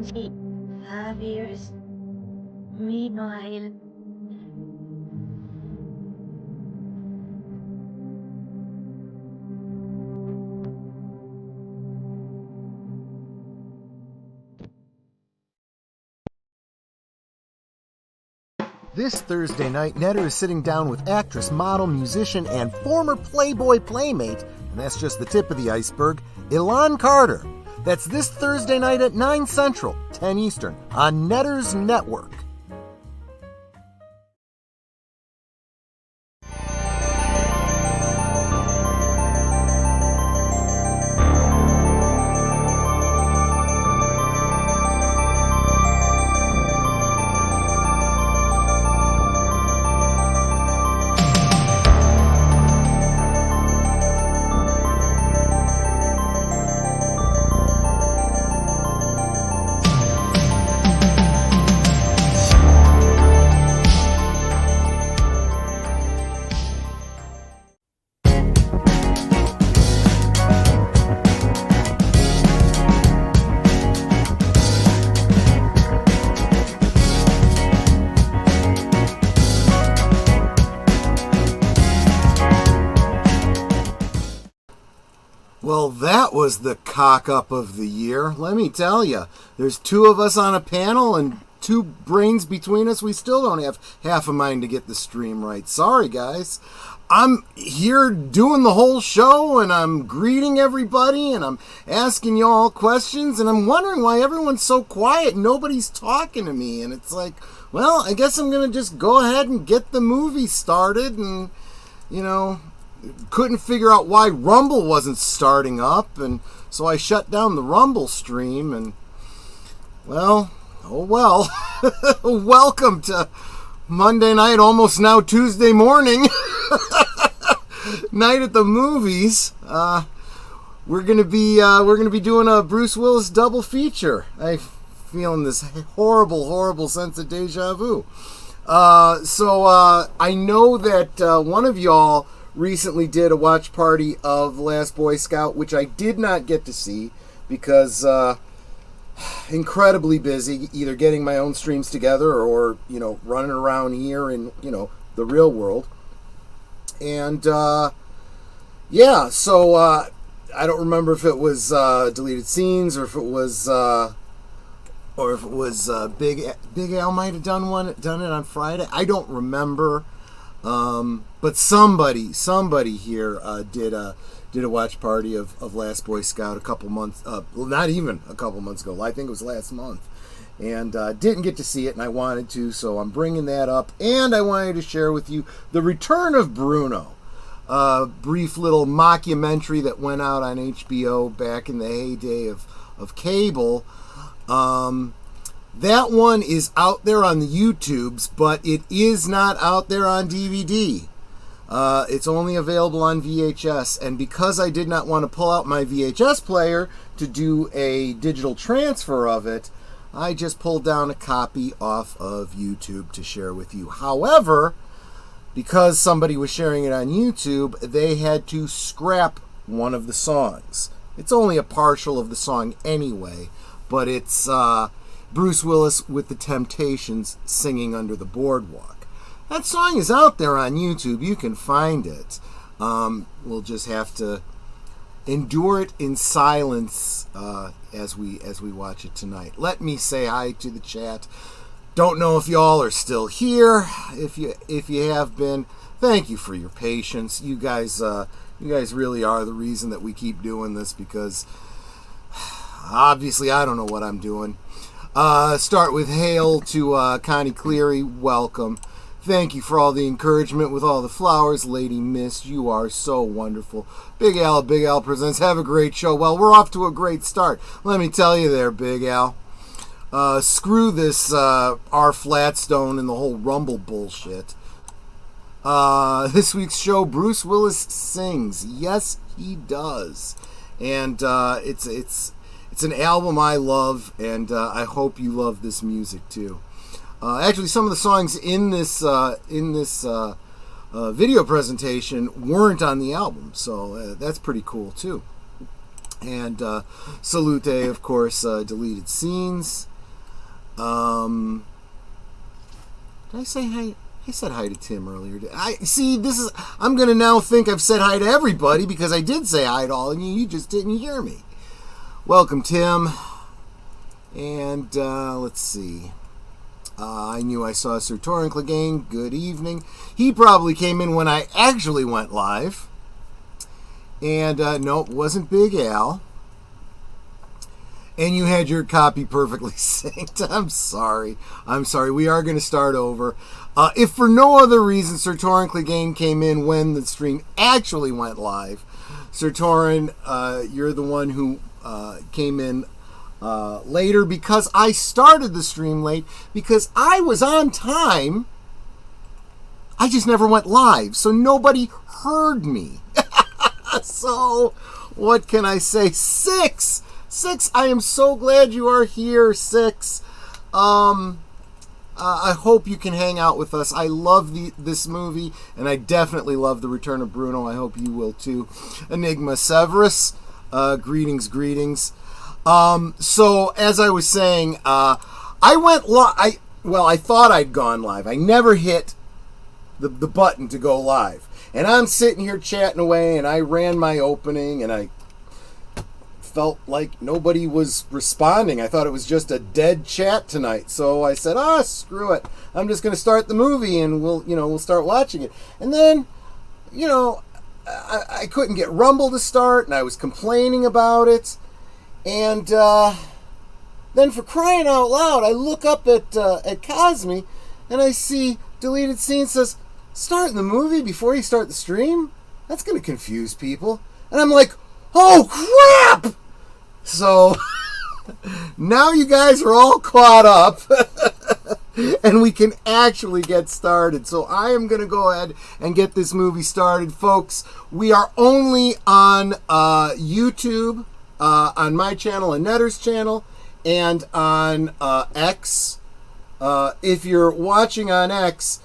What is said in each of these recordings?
Javiers. Meanwhile, this Thursday night, Netter is sitting down with actress, model, musician, and former Playboy playmate, and that's just the tip of the iceberg, Elan Carter. That's this Thursday night at 9 Central, 10 Eastern, on Netter's Network. Well, that was the cock-up of the year. Let me tell you, there's two of us on a panel and two brains between us. We still don't have half a mind to get the stream right. Sorry, guys. I'm here doing the whole show, and I'm greeting everybody, and I'm asking you all questions, and I'm wondering why everyone's so quiet. Nobody's talking to me, and it's like, well, I guess I'm going to just go ahead and get the movie started, and, you know, couldn't figure out why Rumble wasn't starting up, and so I shut down the Rumble stream, and, well, oh well. Welcome to Monday night, almost now Tuesday morning, night at the movies. We're gonna be doing a Bruce Willis double feature. I'm feeling this horrible sense of deja vu. So I know that one of y'all recently did a watch party of Last Boy Scout, which I did not get to see because incredibly busy, either getting my own streams together or, you know, running around here in, you know, the real world. And yeah, so I don't remember if it was deleted scenes or if it was Big Al might have done it on Friday. I don't remember. But somebody here did a watch party of Last Boy Scout a couple months, not even a couple months ago. I think it was last month, and didn't get to see it, and I wanted to, so I'm bringing that up. And I wanted to share with you the Return of Bruno, a brief little mockumentary that went out on HBO back in the heyday of cable. That one is out there on the YouTubes, but it is not out there on DVD. It's only available on VHS, and because I did not want to pull out my VHS player to do a digital transfer of it, I just pulled down a copy off of YouTube to share with you. However, because somebody was sharing it on YouTube, they had to scrap one of the songs. It's only a partial of the song anyway, but it's Bruce Willis with the Temptations singing Under the Boardwalk. That song is out there on YouTube. You can find it. We'll just have to endure it in silence as we watch it tonight. Let me say hi to the chat. Don't know if y'all are still here. If you have been, thank you for your patience. You guys really are the reason that we keep doing this, because obviously I don't know what I'm doing. Start with hail to Connie Cleary. Welcome. Thank you for all the encouragement with all the flowers. Lady Mist, you are so wonderful. Big Al presents. Have a great show. Well, we're off to a great start. Let me tell you there, Big Al. Screw this R. Flatstone and the whole Rumble bullshit. This week's show, Bruce Willis sings. Yes, he does. And it's an album I love, and I hope you love this music too. Actually, some of the songs in this video presentation weren't on the album, so that's pretty cool too. And salute, of course, deleted scenes. Did I say hi? I said hi to Tim earlier. I'm going to now think I've said hi to everybody because I did say hi to all of you. You just didn't hear me. Welcome, Tim. And let's see. I knew I saw Sir Torrin Clegane. Good evening. He probably came in when I actually went live. And nope, wasn't Big Al. And you had your copy perfectly synced. I'm sorry. We are going to start over. If for no other reason Sir Torrin Clegane came in when the stream actually went live, Sir Torrin, you're the one who came in later because I started the stream late because I was on time. I just never went live, so nobody heard me. So, what can I say? Six, I am so glad you are here, Six. I hope you can hang out with us. I love this movie, and I definitely love The Return of Bruno. I hope you will too. Enigma Severus, greetings. So, as I was saying, I went live. I thought I'd gone live. I never hit the button to go live. And I'm sitting here chatting away, and I ran my opening, and I felt like nobody was responding. I thought it was just a dead chat tonight. So I said, screw it. I'm just going to start the movie, and we'll start watching it. And then, I couldn't get Rumble to start, and I was complaining about it. And then for crying out loud, I look up at Cosme, and I see deleted scene says, starting the movie before you start the stream? That's going to confuse people. And I'm like, oh crap! So now you guys are all caught up and we can actually get started. So I am going to go ahead and get this movie started, folks. We are only on YouTube, on my channel and Netter's channel, and on X. If you're watching on X,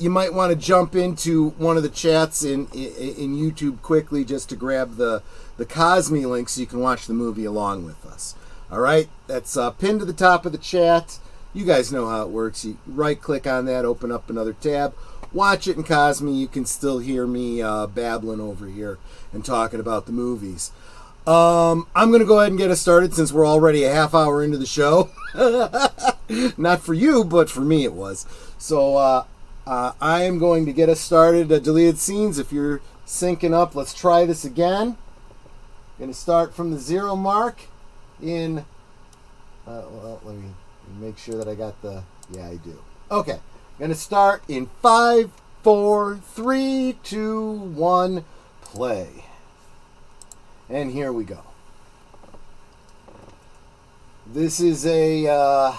you might want to jump into one of the chats in YouTube quickly just to grab the Cosme link so you can watch the movie along with us. All right? That's pinned to the top of the chat. You guys know how it works. You right-click on that, open up another tab, watch it in Cosme. You can still hear me babbling over here and talking about the movies. I'm going to go ahead and get us started since we're already a half hour into the show. Not for you, but for me it was. So I am going to get us started. Deleted scenes, if you're syncing up, let's try this again. Going to start from the 0 mark in... let me make sure that I got the... Yeah, I do. Okay. Going to start in 5, 4, 3, 2, 1, play. And here we go. This is a... I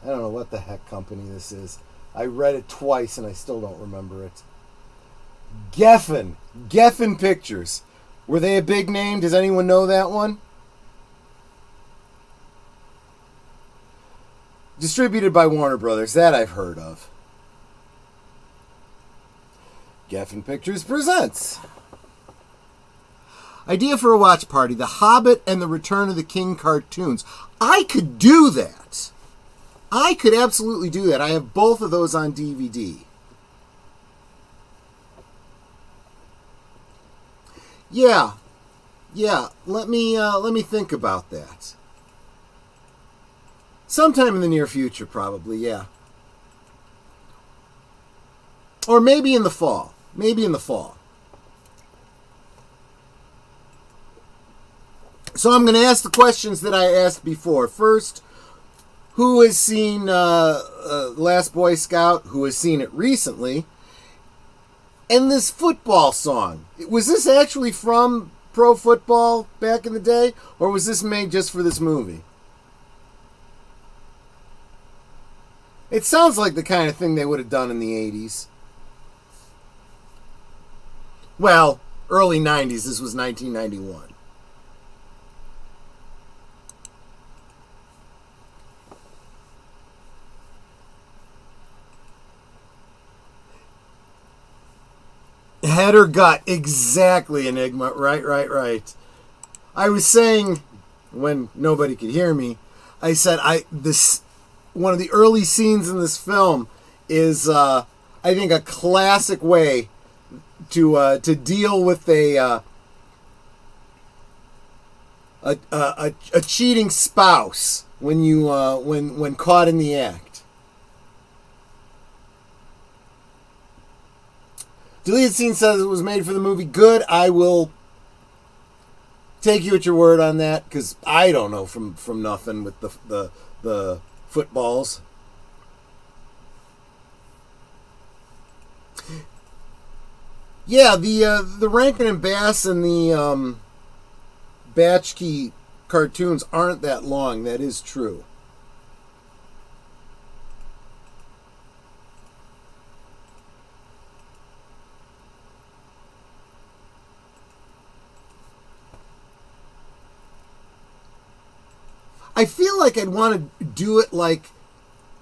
don't know what the heck company this is. I read it twice and I still don't remember it. Geffen Pictures. Were they a big name? Does anyone know that one? Distributed by Warner Brothers. That I've heard of. Geffen Pictures presents. Idea for a watch party. The Hobbit and the Return of the King cartoons. I could do that. I could absolutely do that. I have both of those on DVD. Yeah. Let me think about that. Sometime in the near future, probably. Yeah. Or maybe in the fall. So I'm going to ask the questions that I asked before. First, who has seen Last Boy Scout? Who has seen it recently? And this football song. Was this actually from pro football back in the day? Or was this made just for this movie? It sounds like the kind of thing they would have done in the 80s. Well, early 90s. This was 1991. Head or gut? Exactly, Enigma. Right. I was saying when nobody could hear me, I said this one of the early scenes in this film is I think a classic way to deal with a cheating spouse when you when caught in the act. Deleted scene says it was made for the movie. Good. I will take you at your word on that because I don't know from nothing with the footballs. Yeah, the Rankin and Bass and the Batchkey cartoons aren't that long. That is true. I feel like I'd want to do it like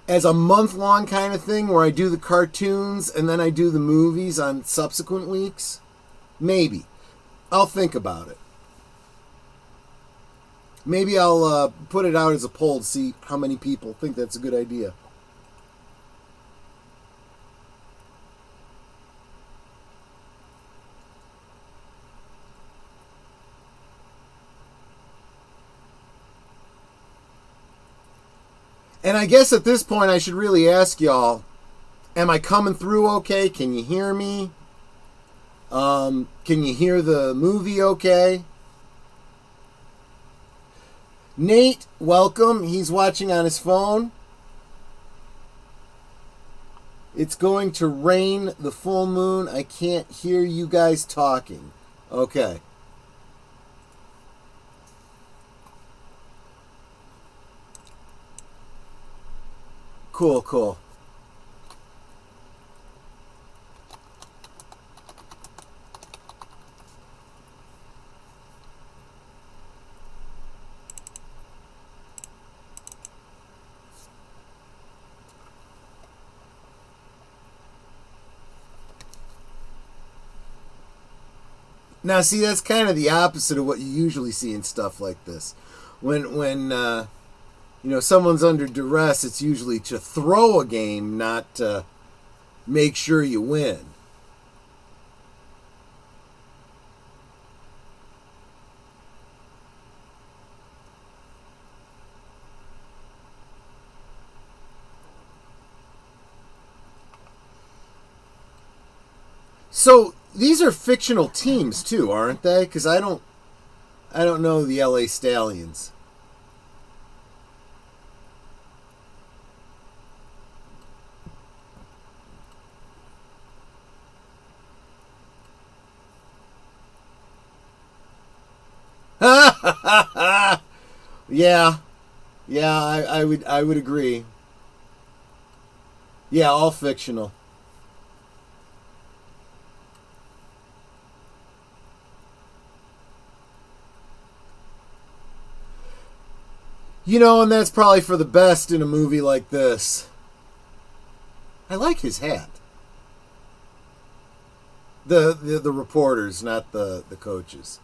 as a month-long kind of thing where I do the cartoons and then I do the movies on subsequent weeks. Maybe. I'll think about it. Maybe I'll put it out as a poll to see how many people think that's a good idea. And I guess at this point I should really ask y'all, am I coming through okay? Can you hear me? Can you hear the movie okay? Nate, welcome. He's watching on his phone. It's going to rain the full moon. I can't hear you guys talking. Okay. Cool, cool. Now, see, that's kind of the opposite of what you usually see in stuff like this. When someone's under duress, it's usually to throw a game, not to make sure you win. So these are fictional teams too, aren't they? Because I don't know the LA Stallions. Yeah, I would agree. Yeah, all fictional. And that's probably for the best in a movie like this. I like his hat. The reporters, not the coaches.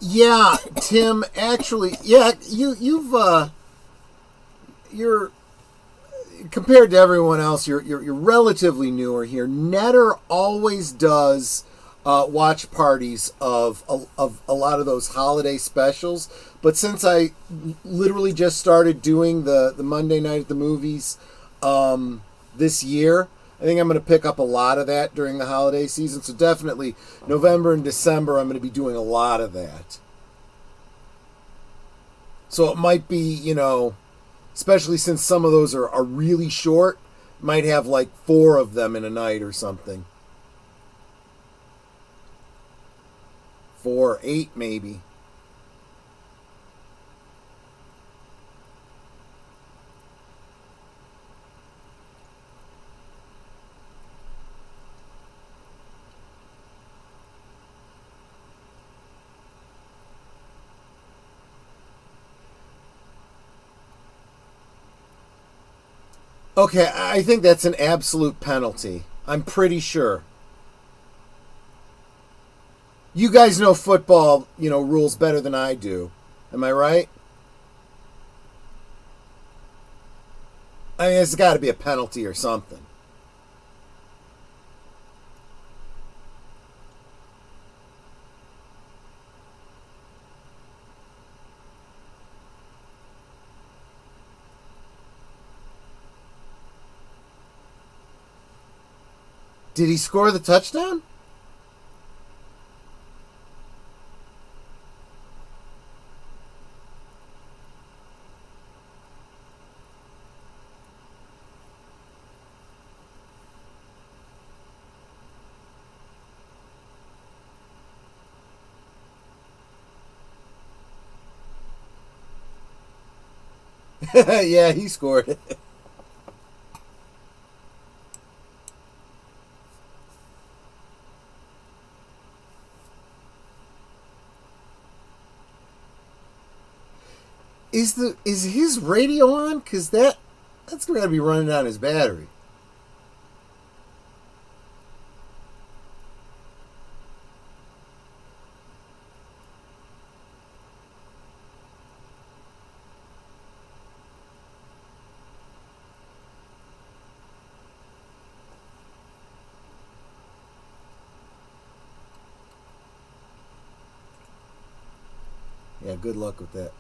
Yeah, Tim, actually, yeah, you're compared to everyone else, you're relatively newer here. Netter always does watch parties of a lot of those holiday specials, but since I literally just started doing the Monday night at the movies this year, I think I'm going to pick up a lot of that during the holiday season. So definitely November and December, I'm going to be doing a lot of that. So it might be, especially since some of those are really short, might have like 4 of them in a night or something. 4, 8 maybe. Okay, I think that's an absolute penalty. I'm pretty sure. You guys know football, rules better than I do. Am I right? I mean, there's got to be a penalty or something. Did he score the touchdown? Yeah, he scored it. Is his radio on? Cause that's gonna be running down his battery. Yeah, good luck with that.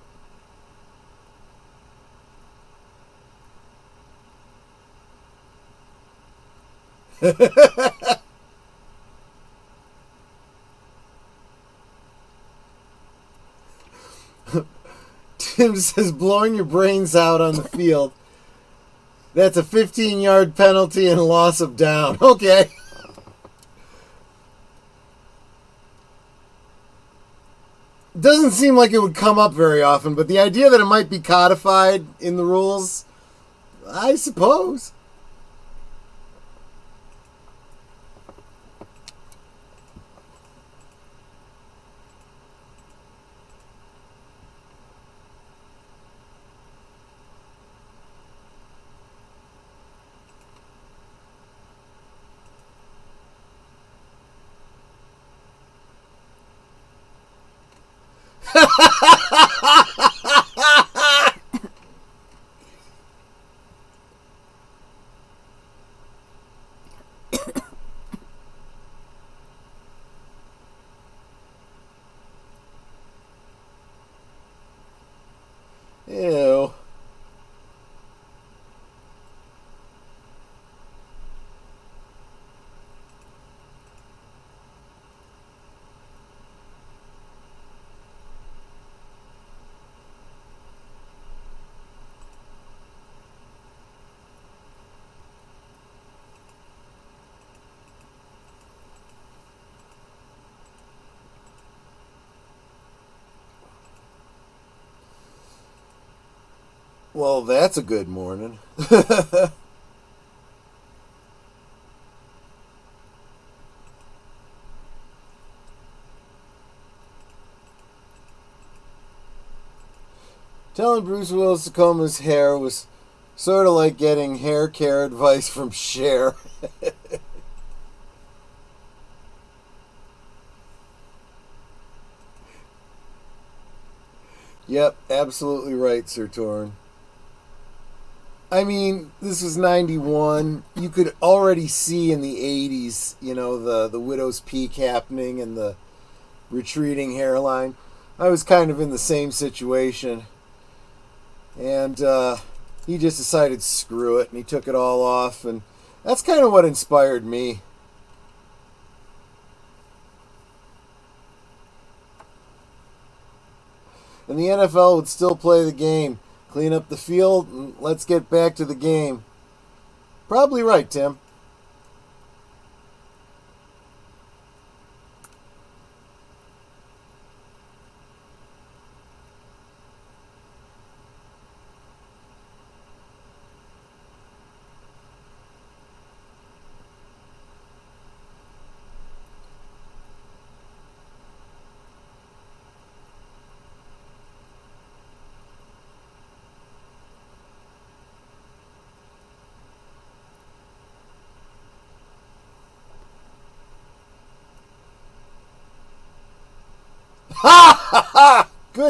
Tim says blowing your brains out on the field. That's a 15-yard penalty and a loss of down. Okay. Doesn't seem like it would come up very often, but the idea that it might be codified in the rules, I suppose. Ew. Well, that's a good morning. Telling Bruce Willis to comb his hair was sort of like getting hair care advice from Cher. Yep, absolutely right, Sir Torn. I mean, this was 91. You could already see in the 80s, the widow's peak happening and the retreating hairline. I was kind of in the same situation. And he just decided screw it, and he took it all off. And that's kind of what inspired me. And the NFL would still play the game. Clean up the field, and let's get back to the game. Probably right, Tim.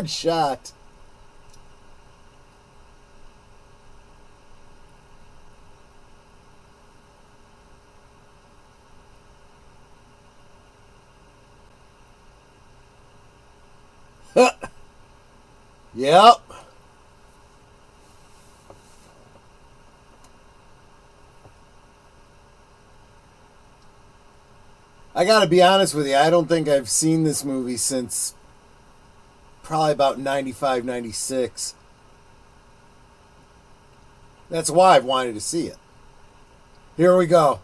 Good shot. Yep. I gotta be honest with you, I don't think I've seen this movie since probably about 95, 96. That's why I've wanted to see it. Here we go.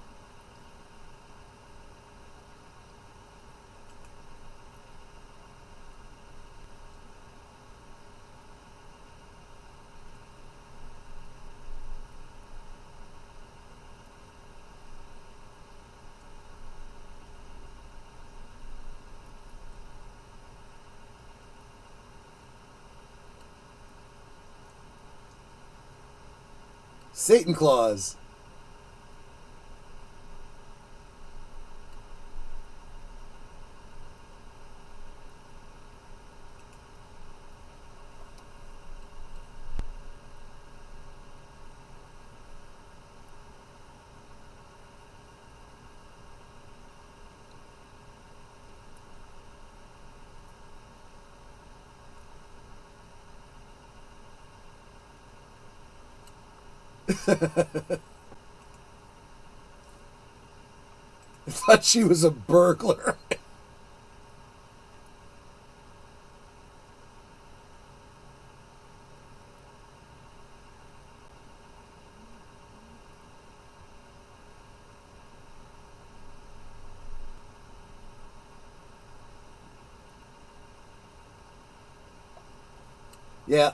Satan Claus. I thought she was a burglar. Yeah.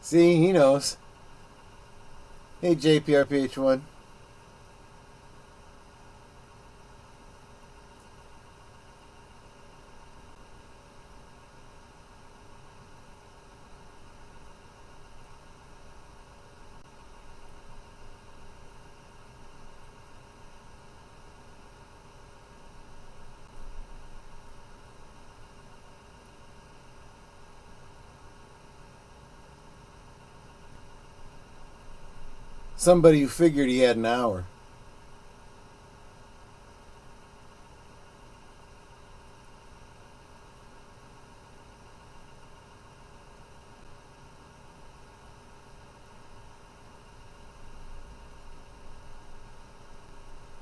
See, he knows. Hey, JPRPH1. Somebody who figured he had an hour.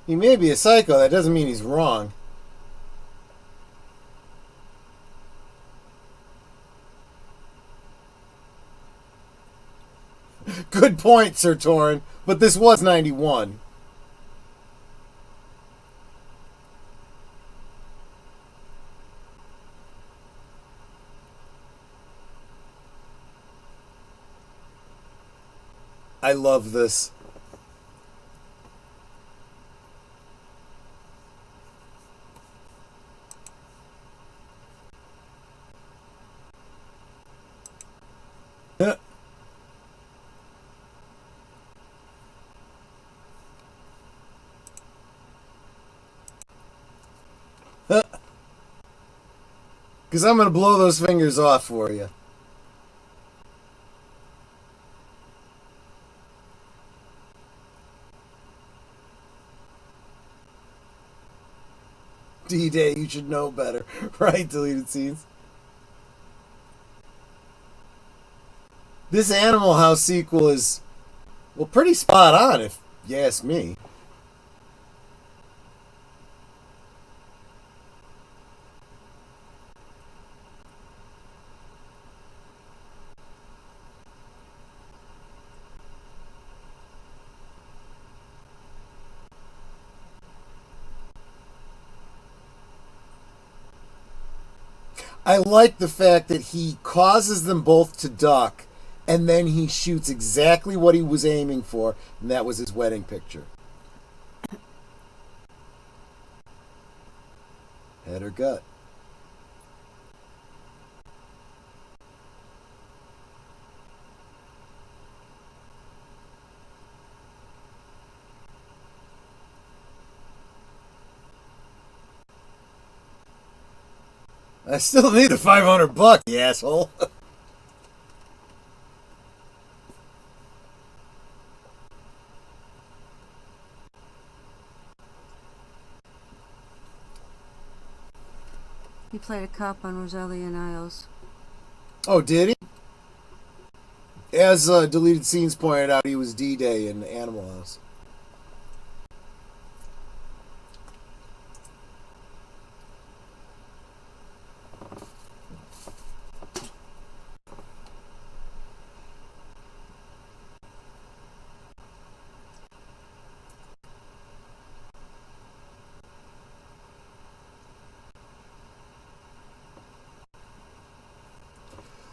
He may be a psycho, that doesn't mean he's wrong. Good point, Sir Torrin, but this was 91. I love this. Because I'm going to blow those fingers off for you. D-Day, you should know better. Right, deleted scenes. This Animal House sequel is, well, pretty spot on, if you ask me. I like the fact that he causes them both to duck, and then he shoots exactly what he was aiming for, and that was his wedding picture. Head or gut? I still need the $500, you asshole. He played a cop on Rosalie and Isles. Oh, did he? As deleted scenes pointed out, he was D-Day in Animal House.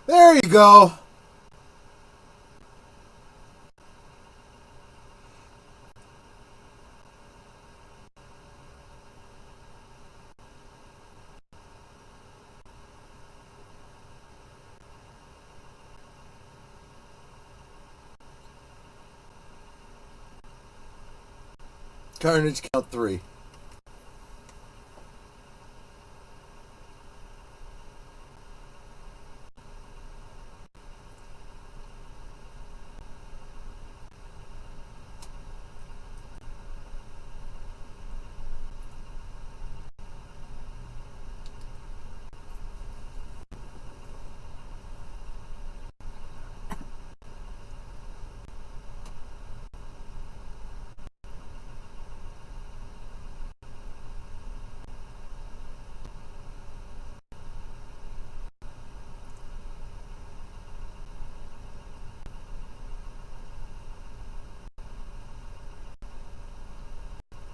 There you go. Carnage count 3.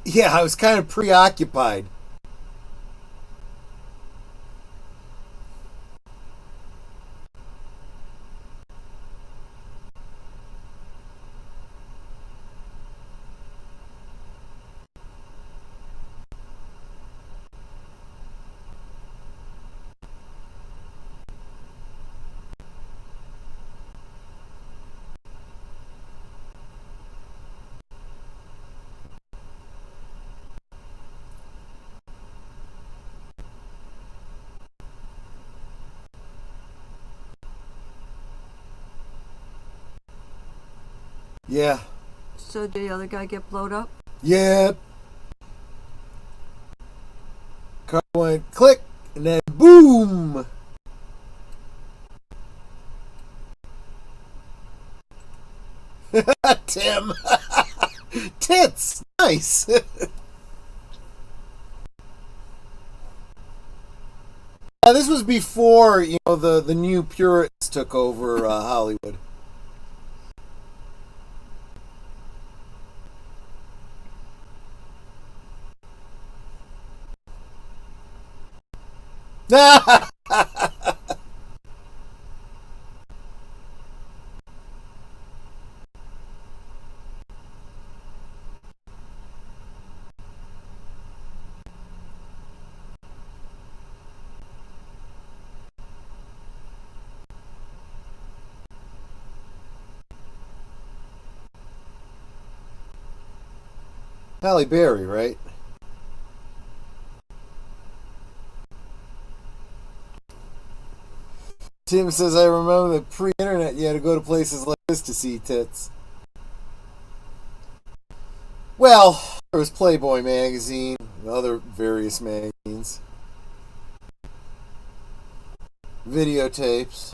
Yeah, I was kind of preoccupied. Yeah. So did the other guy get blowed up? Yep. Car went click, and then boom. Tim. Tits. Nice. This was before, the new Puritans took over Hollywood. Halle Berry, right? Tim says, I remember the pre-internet, you had to go to places like this to see tits. Well, there was Playboy magazine, and other various magazines. Videotapes.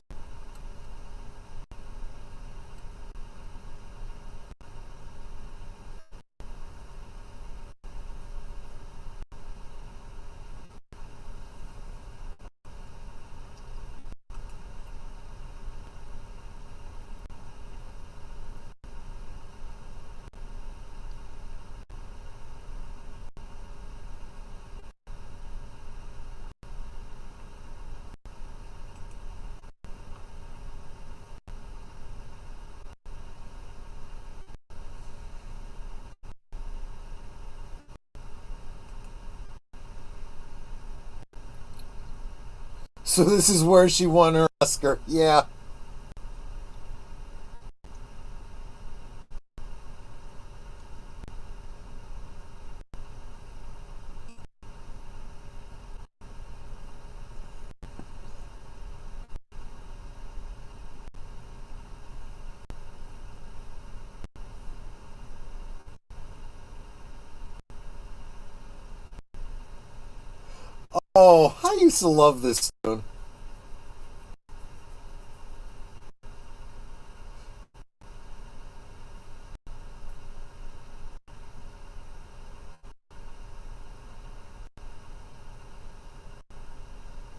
So this is where she won her Oscar. Yeah. Oh, I used to love this tune.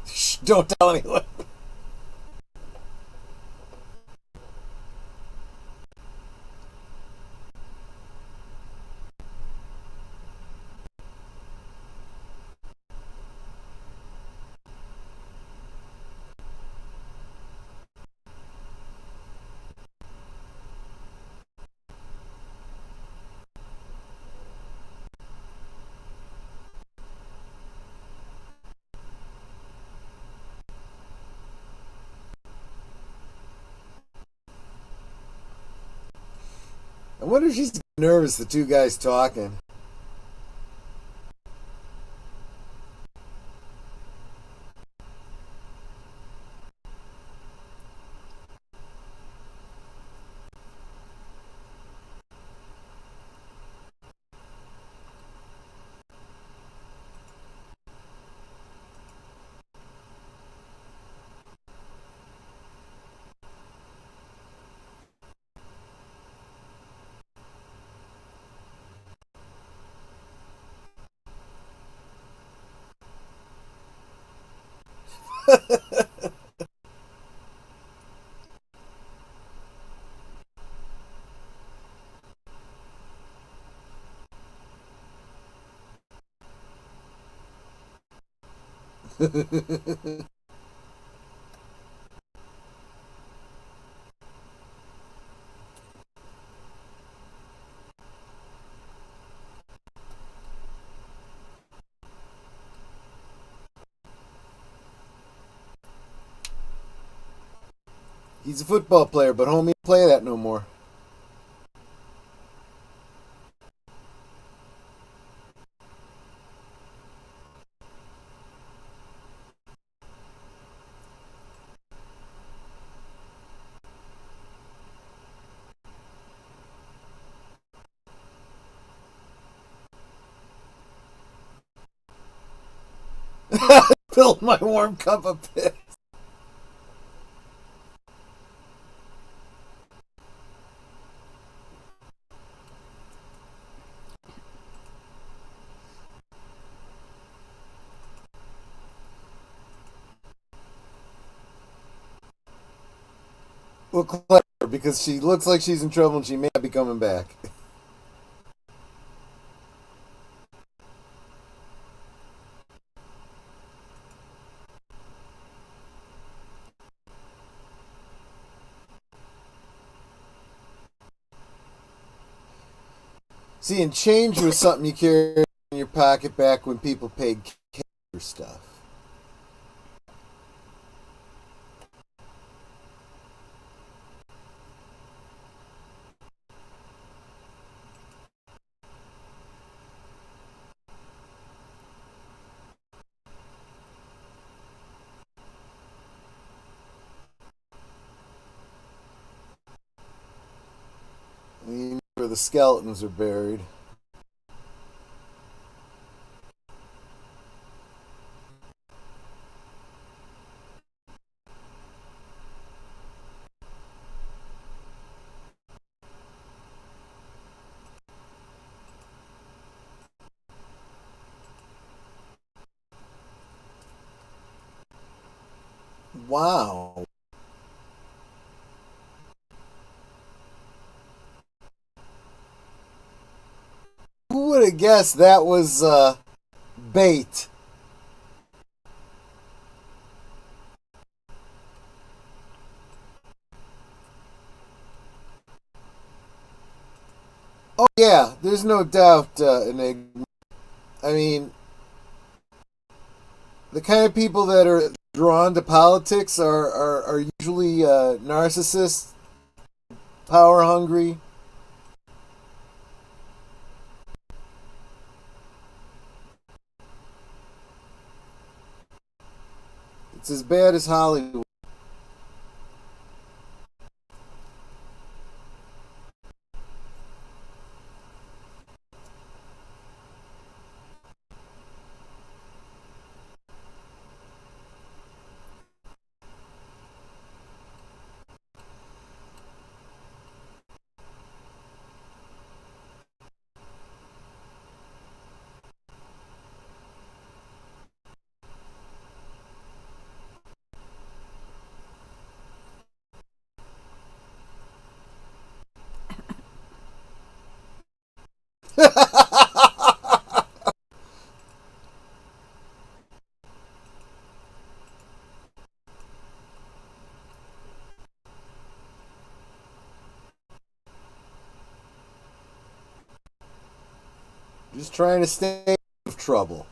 Shh, don't tell anyone. I wonder if she's nervous, the two guys talking. He's a football player, but homie, don't play that no more. Filled my warm cup of piss. Well, clever, because she looks like she's in trouble and she may not be coming back. See, and change was something you carried in your pocket back when people paid cash for stuff. Where the skeletons are buried. Wow. Who would have guessed that was bait? Oh yeah, there's no doubt, Enigma. I mean, the kind of people that are drawn to politics are usually narcissists, power hungry. It's as bad as Hollywood. Just trying to stay out of trouble.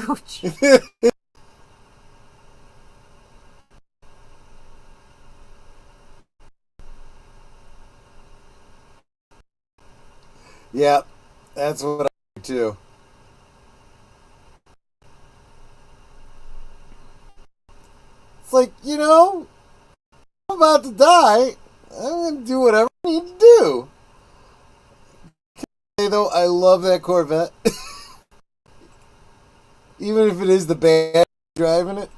Oh, gee. Yeah, that's what I do too. It's like, I'm about to die. I'm going to do whatever I need to do. Hey, though, I love that Corvette. Even if it is the bad driving it.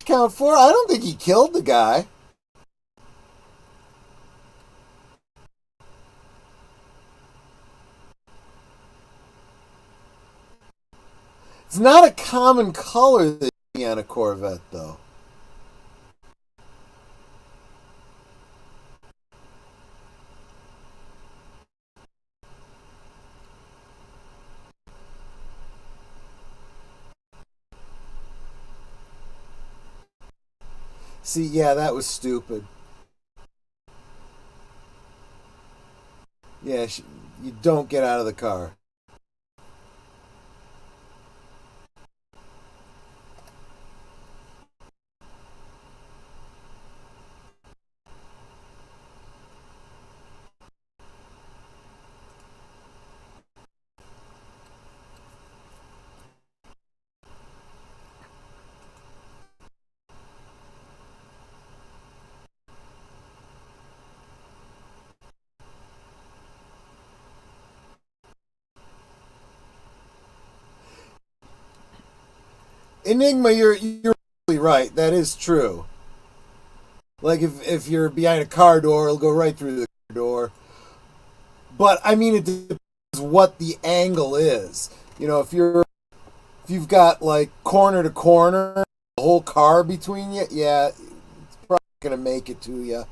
Count four, I don't think he killed the guy. It's not a common color that you see on a Corvette, though. See, yeah, that was stupid. Yeah, you don't get out of the car. Enigma, you're really right. That is true. Like if you're behind a car door, it'll go right through the car door. But I mean, it depends what the angle is. If you've got like corner to corner, the whole car between you, yeah, it's probably gonna make it to you.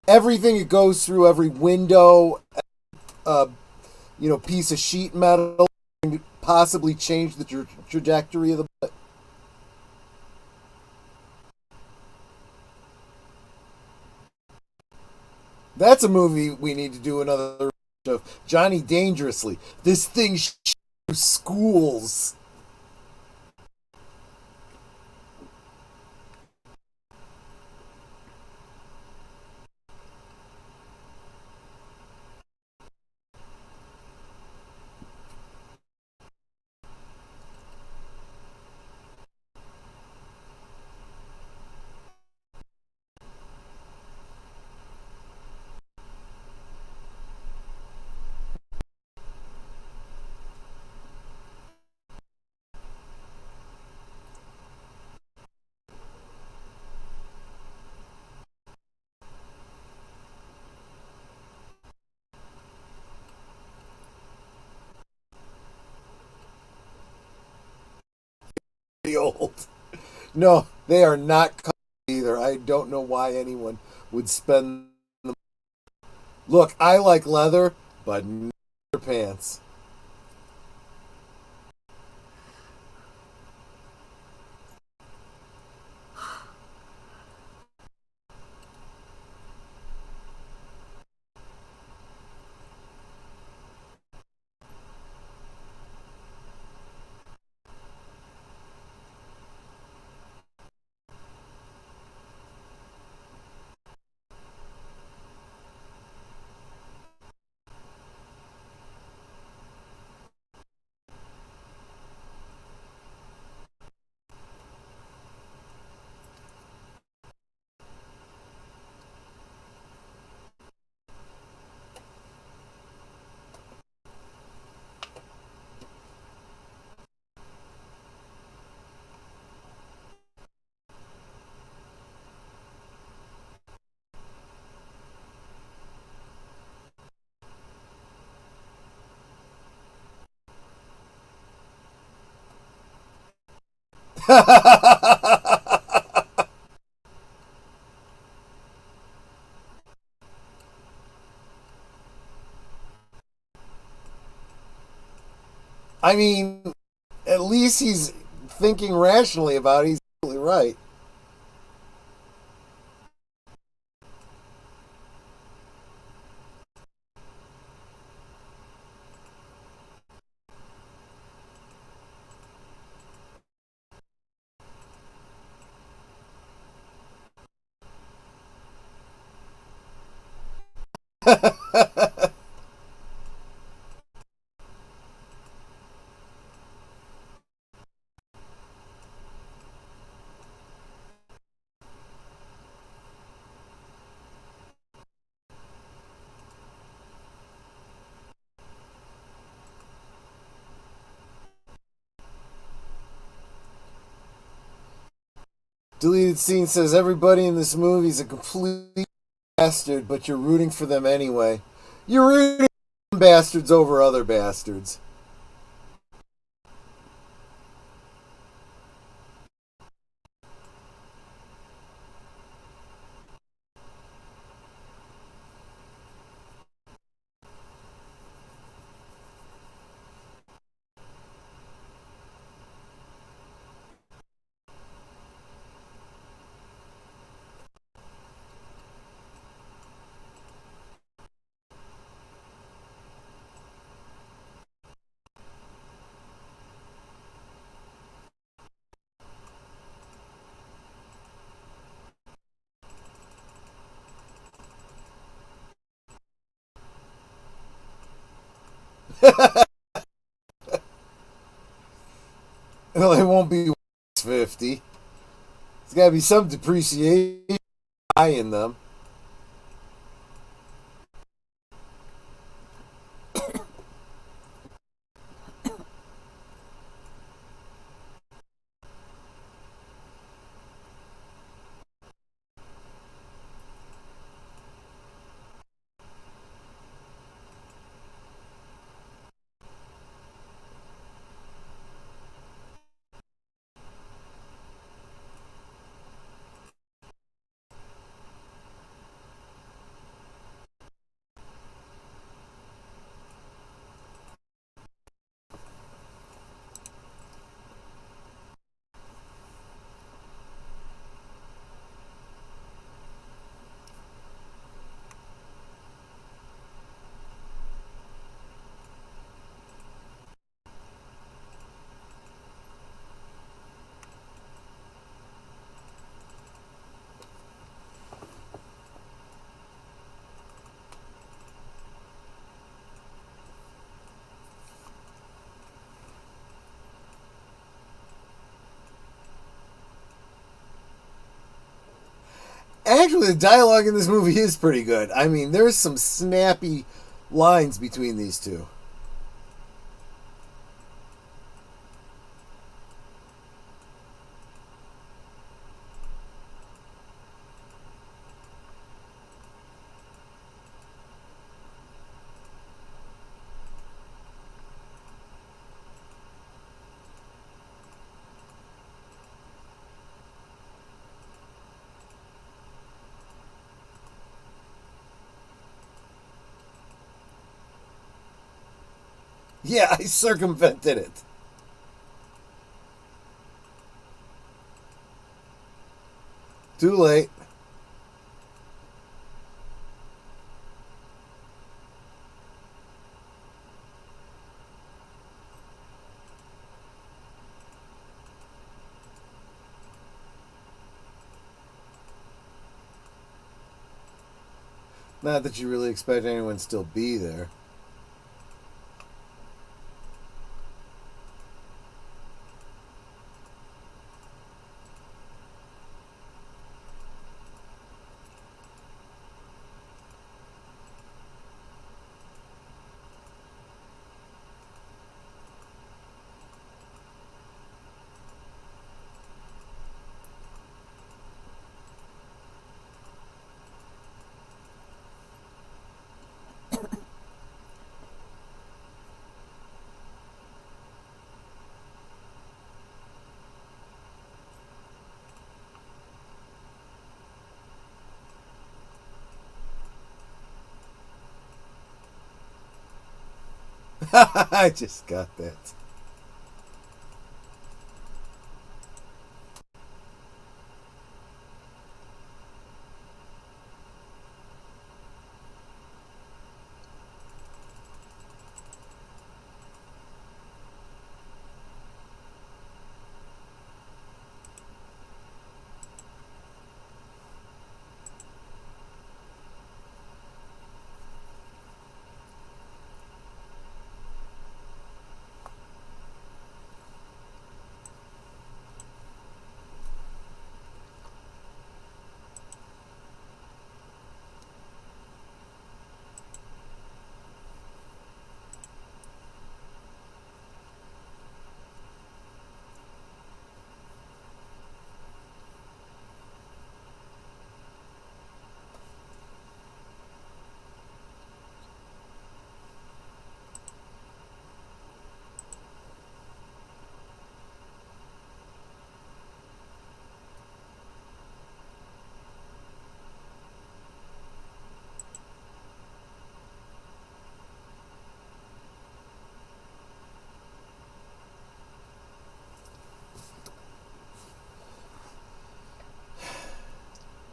Everything it goes through, every window, uh, piece of sheet metal, can possibly change the trajectory of the bullet. That's a movie we need to do another of. Johnny Dangerously. This thing schools. Old. No, they are not either. I don't know why anyone would spend them. Look, I like leather, but not pants. I mean, at least he's thinking rationally about it. He's absolutely right. Deleted scene says everybody in this movie is a complete bastard, but you're rooting for them anyway. You're rooting for bastards over other bastards. Well, it won't be 50. There's got to be some depreciation in them. Actually, the dialogue in this movie is pretty good. I mean, there's some snappy lines between these two. Yeah, I circumvented it. Too late. Not that you really expect anyone to still be there. I just got that.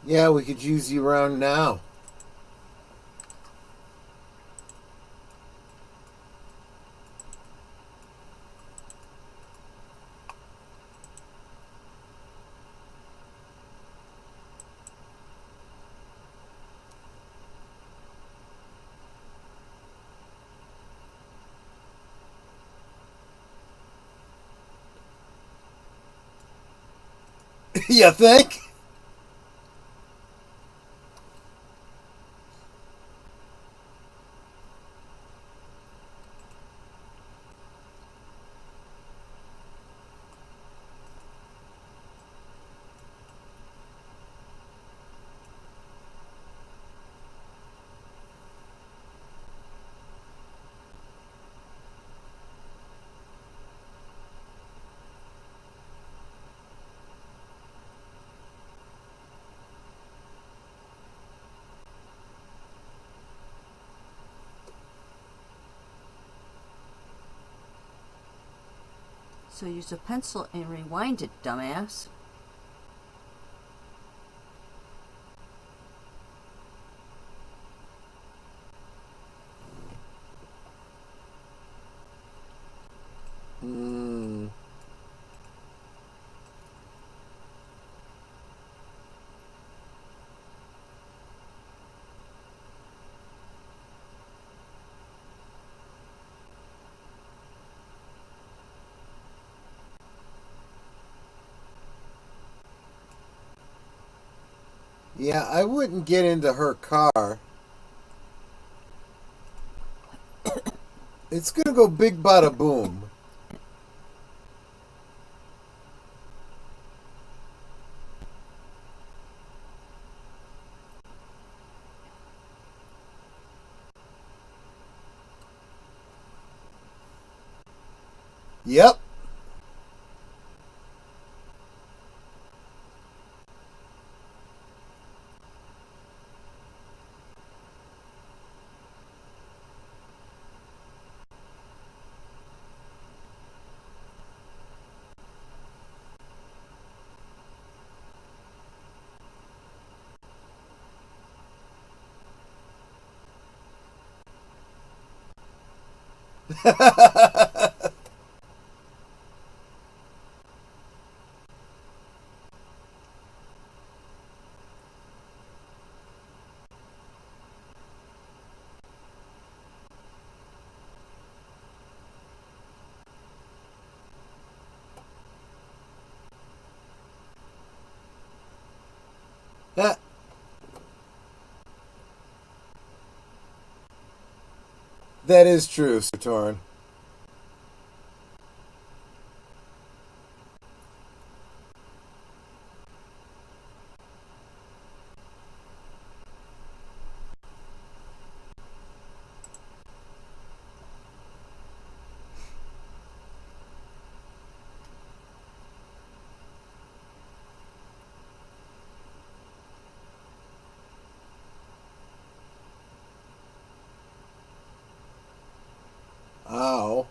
Yeah, we could use you around now. You think? So use a pencil and rewind it, dumbass. Yeah, I wouldn't get into her car. It's gonna go big bada boom. Yep. That is true, Sir Torn. How?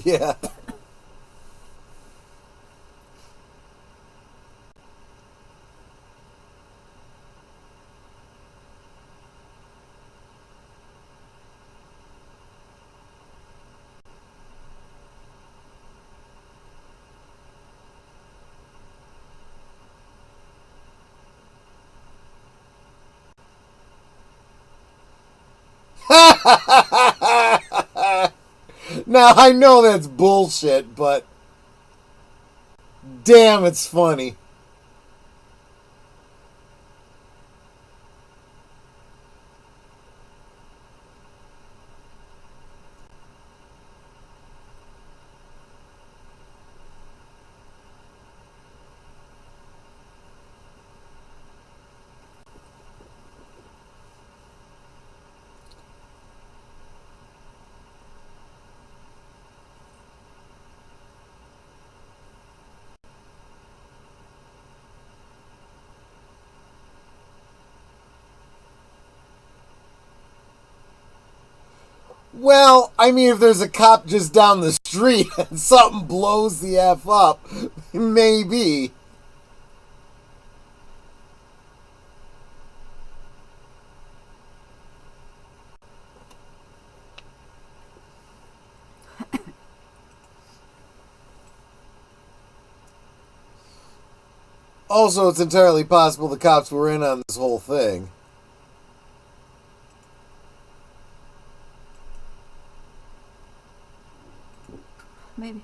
Yeah. Now, I know that's bullshit, but damn, it's funny. Well, I mean, if there's a cop just down the street and something blows the F up, maybe. Also, it's entirely possible the cops were in on this whole thing. Maybe.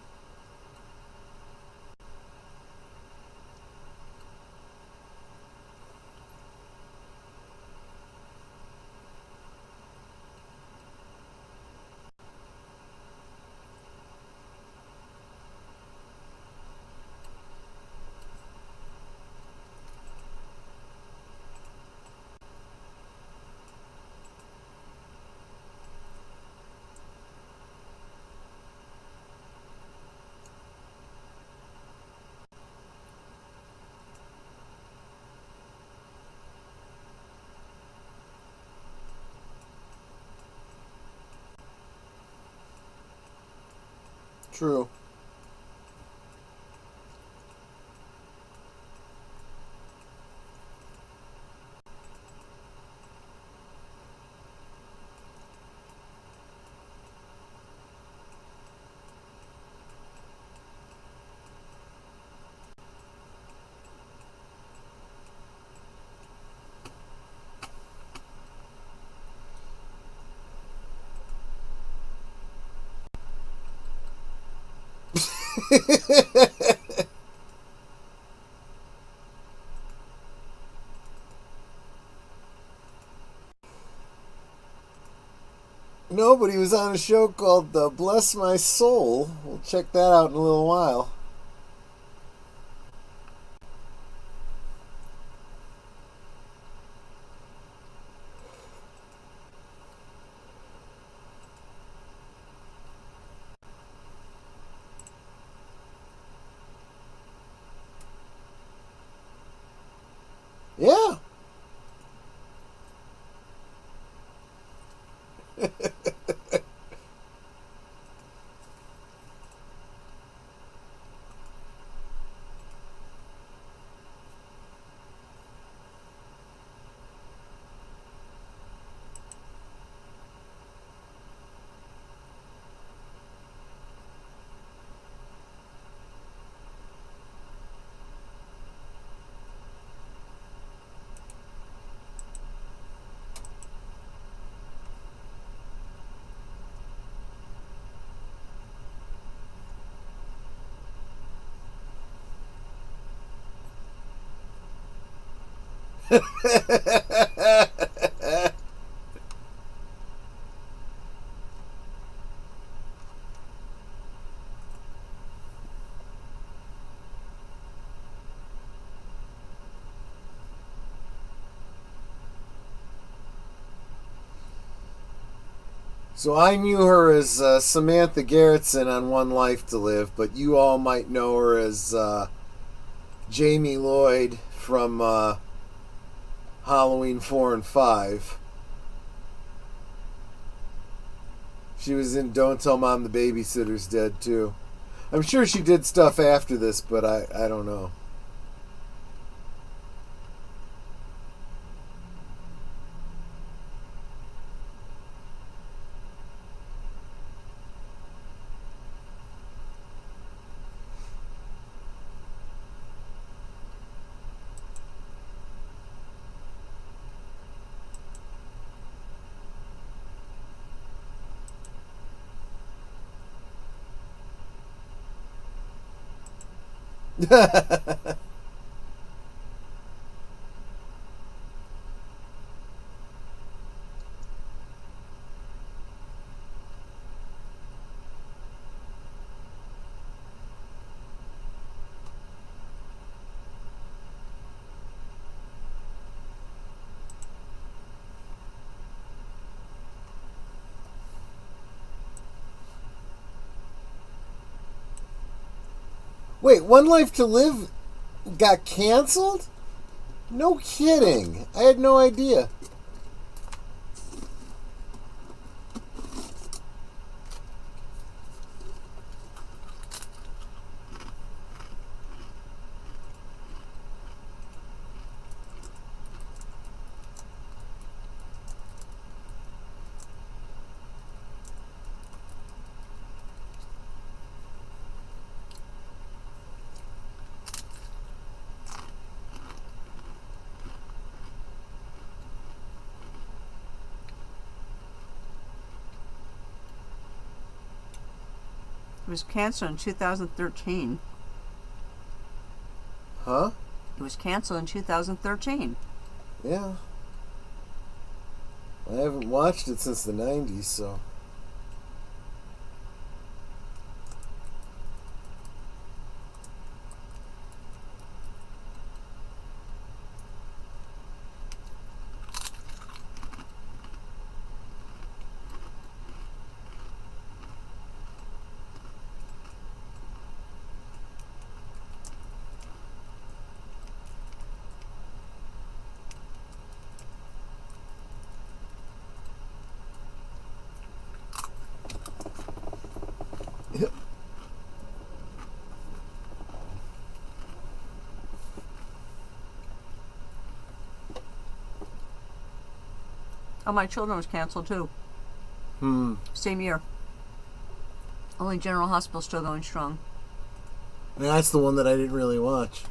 True. No, but he was on a show called Bless My Soul. We'll check that out in a little while. Yeah. So I knew her as Samantha Gerritsen on One Life to Live, but you all might know her as Jamie Lloyd from Halloween 4 and 5. She was in Don't Tell Mom the Babysitter's Dead, too. I'm sure she did stuff after this, but I don't know. Wait, One Life to Live got canceled? No kidding. I had no idea. It was canceled in 2013. Huh? It was canceled in 2013. Yeah. I haven't watched it since the 90s, so. Oh, My Children was canceled too. Same year. Only General Hospital still going strong. That's the one that I didn't really watch.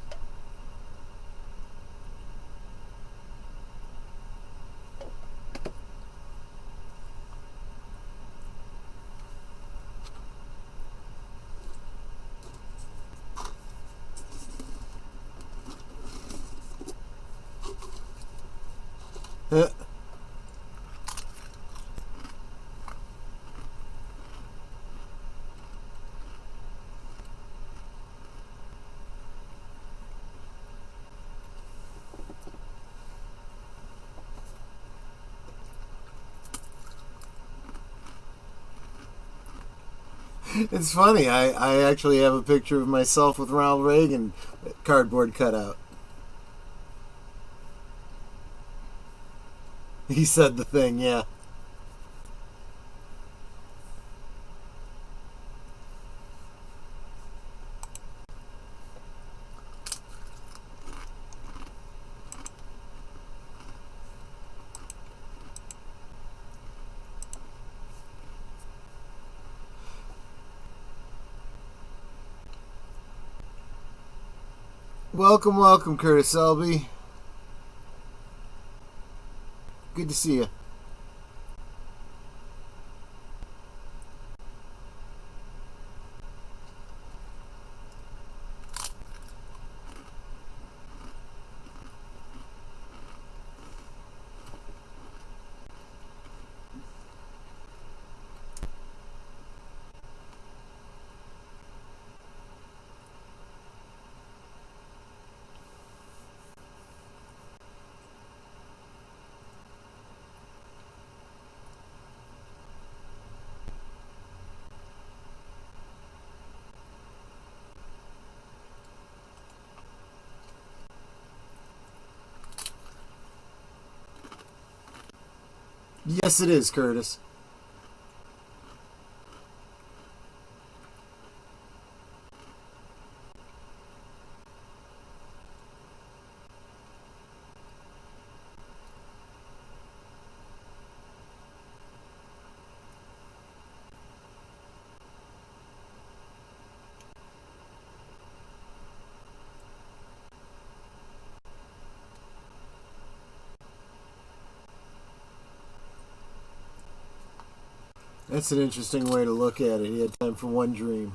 It's funny. I actually have a picture of myself with Ronald Reagan cardboard cutout. He said the thing, yeah. Welcome, welcome, Curtis Selby. Good to see you. Yes, it is, Curtis. That's an interesting way to look at it. He had time for one dream.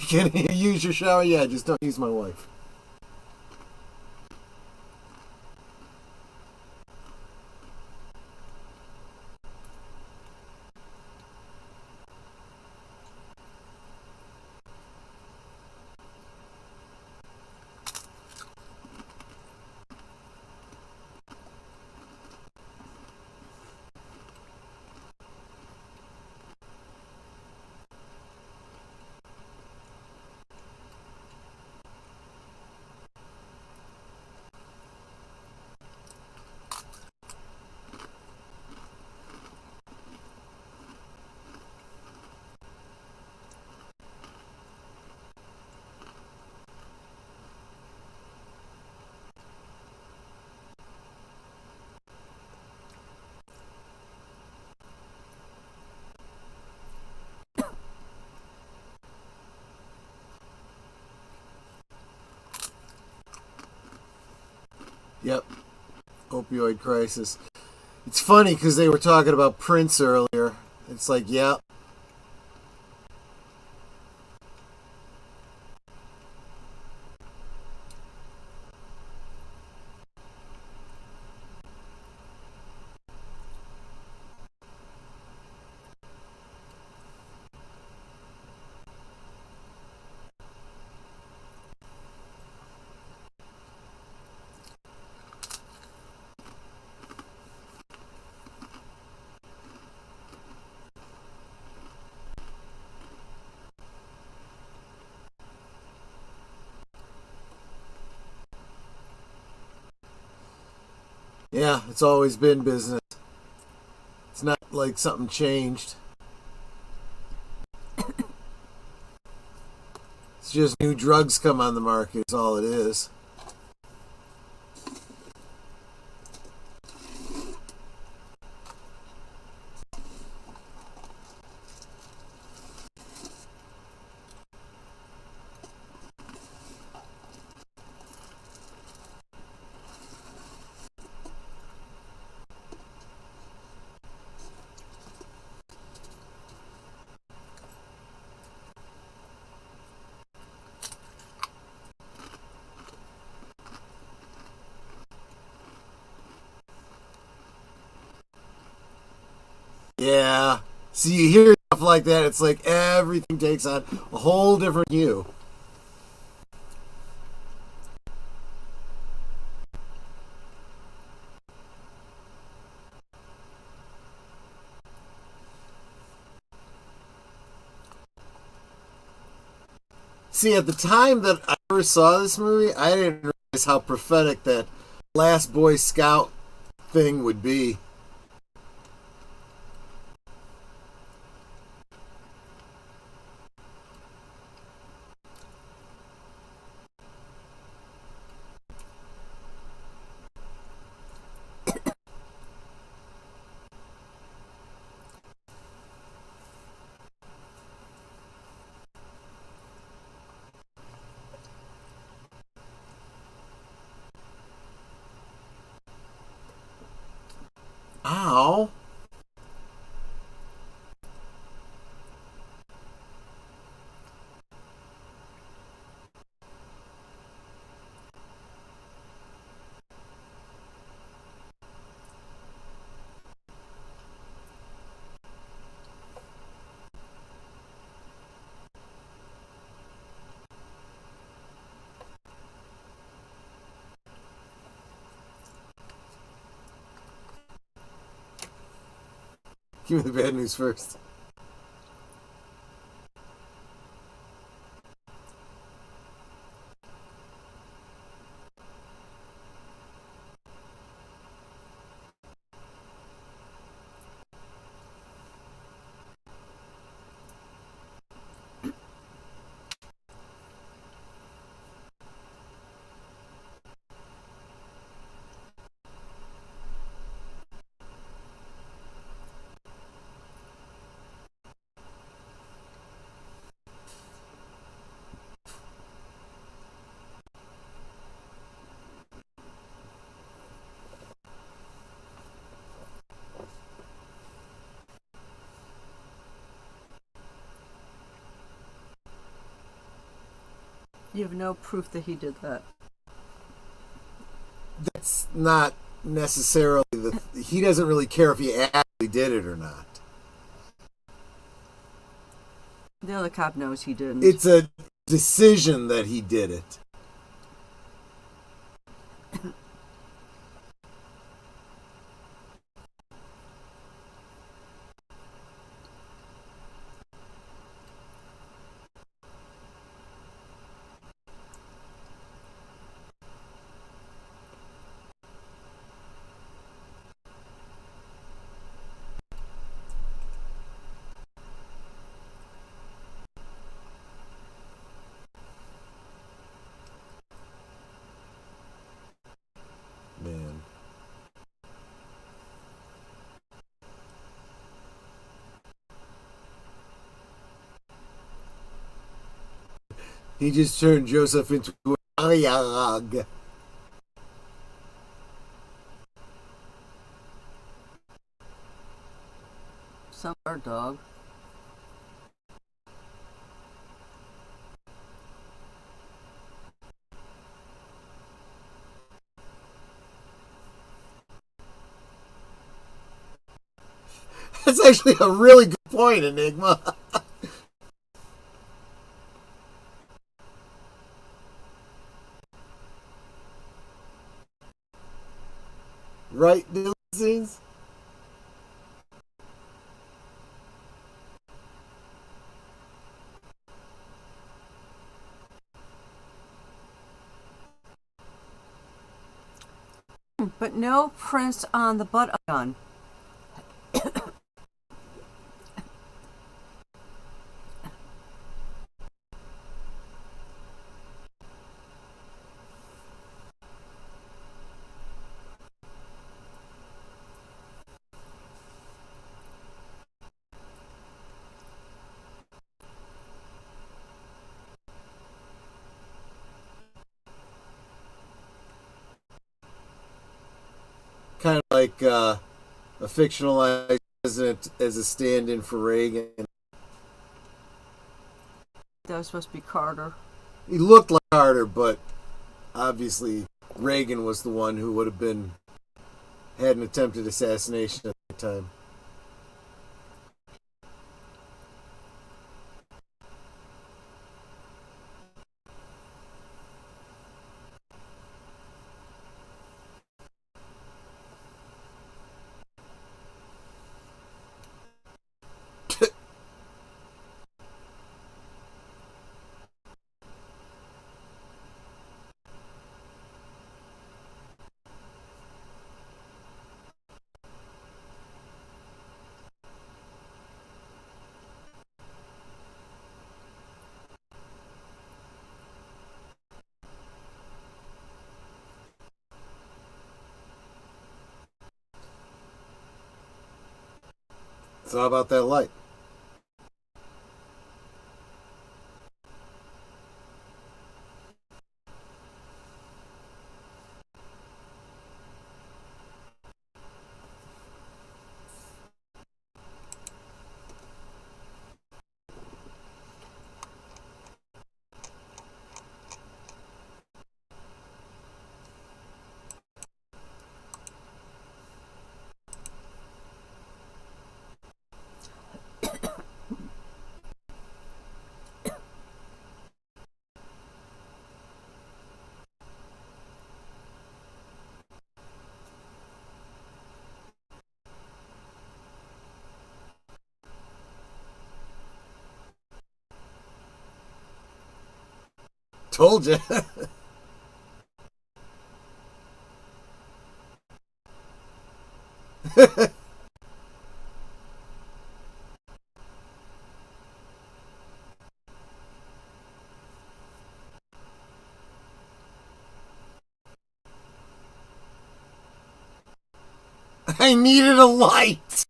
Can you use your shower? Yeah, just don't use my wife. Yep. Opioid crisis. It's funny because they were talking about Prince earlier. It's like, yeah. Yeah, it's always been business. It's not like something changed. It's just new drugs come on the market, is all it is. Yeah. See, you hear stuff like that, it's like everything takes on a whole different hue. See, at the time that I first saw this movie, I didn't realize how prophetic that last Boy Scout thing would be. Ow. Give me the bad news first. You have no proof that he did that. That's not necessarily he doesn't really care if he actually did it or not. The other cop knows he didn't. It's a decision that he did it. Man. He just turned Joseph into a ariag. Some our dog. That's actually a really good point, Enigma. Right, Dillsings? But no prints on the butt of the gun. Kind of like a fictionalized president as a stand-in for Reagan. That was supposed to be Carter. He looked like Carter, but obviously Reagan was the one who would have had an attempted assassination at the time. So how about that light? Told you. I needed a light.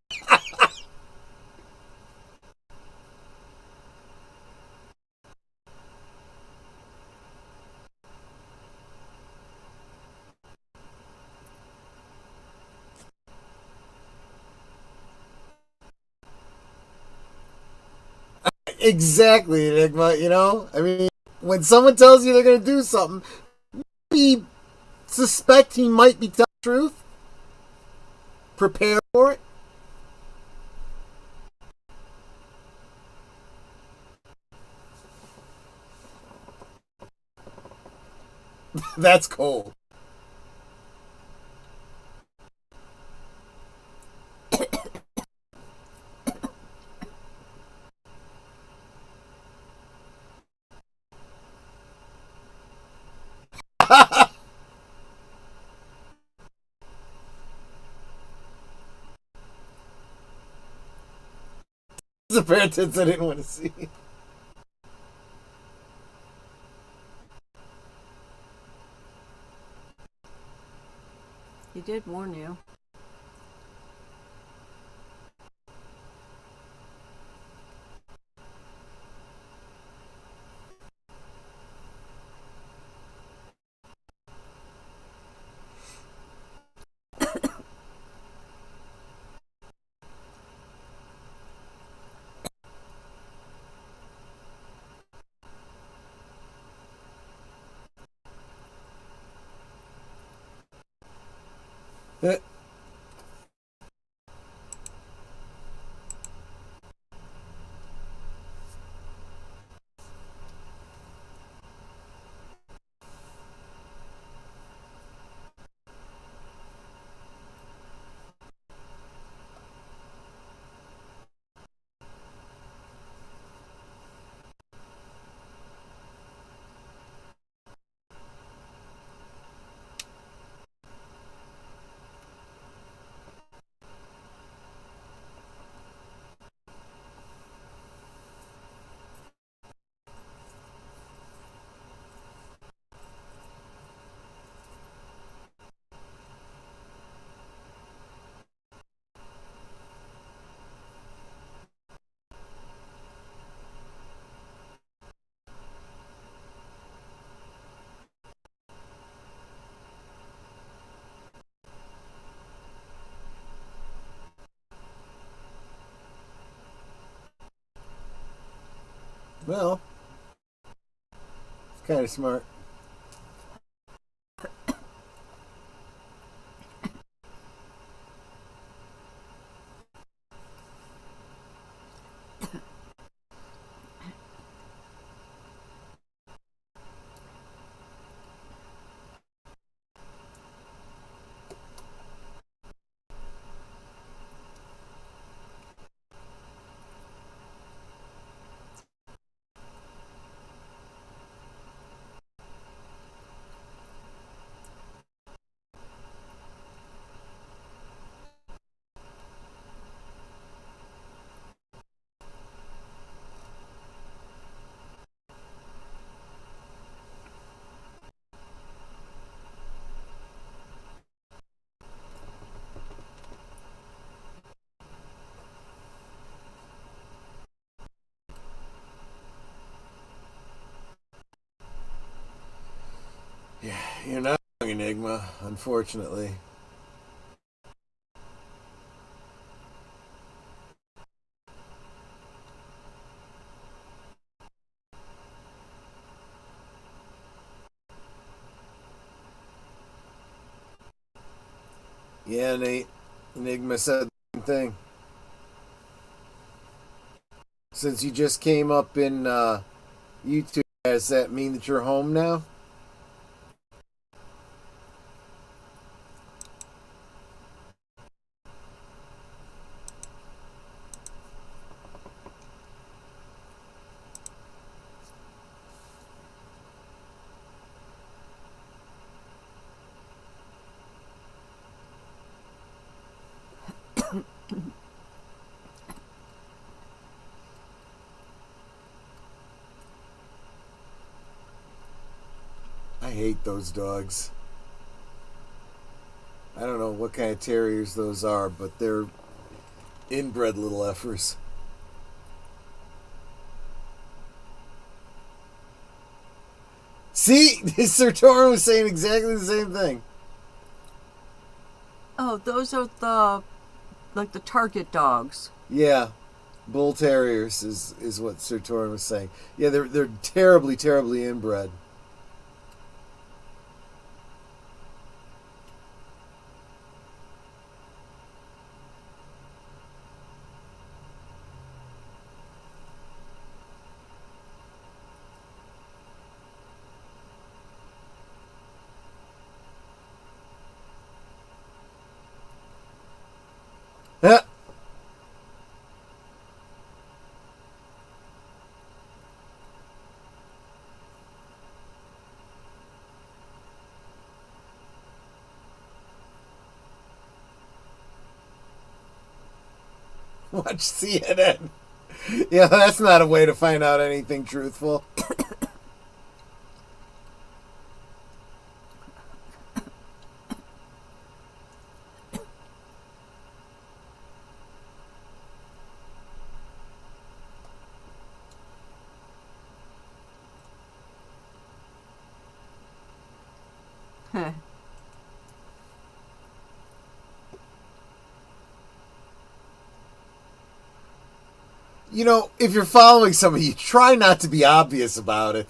Exactly, Enigma. You know, I mean, when someone tells you they're going to do something, be suspect he might be telling the truth. Prepare for it. That's cold. It's a pair of tits I didn't want to see. He did warn you. Well, it's kind of smart. Yeah, you're not wrong, Enigma, unfortunately. Yeah, Nate. Enigma said the same thing. Since you just came up in YouTube, does that mean that you're home now? I hate those dogs. I don't know what kind of terriers those are, but they're inbred little effers. See? Sir Torin was saying exactly the same thing. Oh, those are the target dogs. Yeah. Bull terriers is what Sir Torin was saying. Yeah, they're terribly, terribly inbred. Huh. Watch CNN. Yeah, that's not a way to find out anything truthful. Huh. You know, if you're following somebody, you try not to be obvious about it.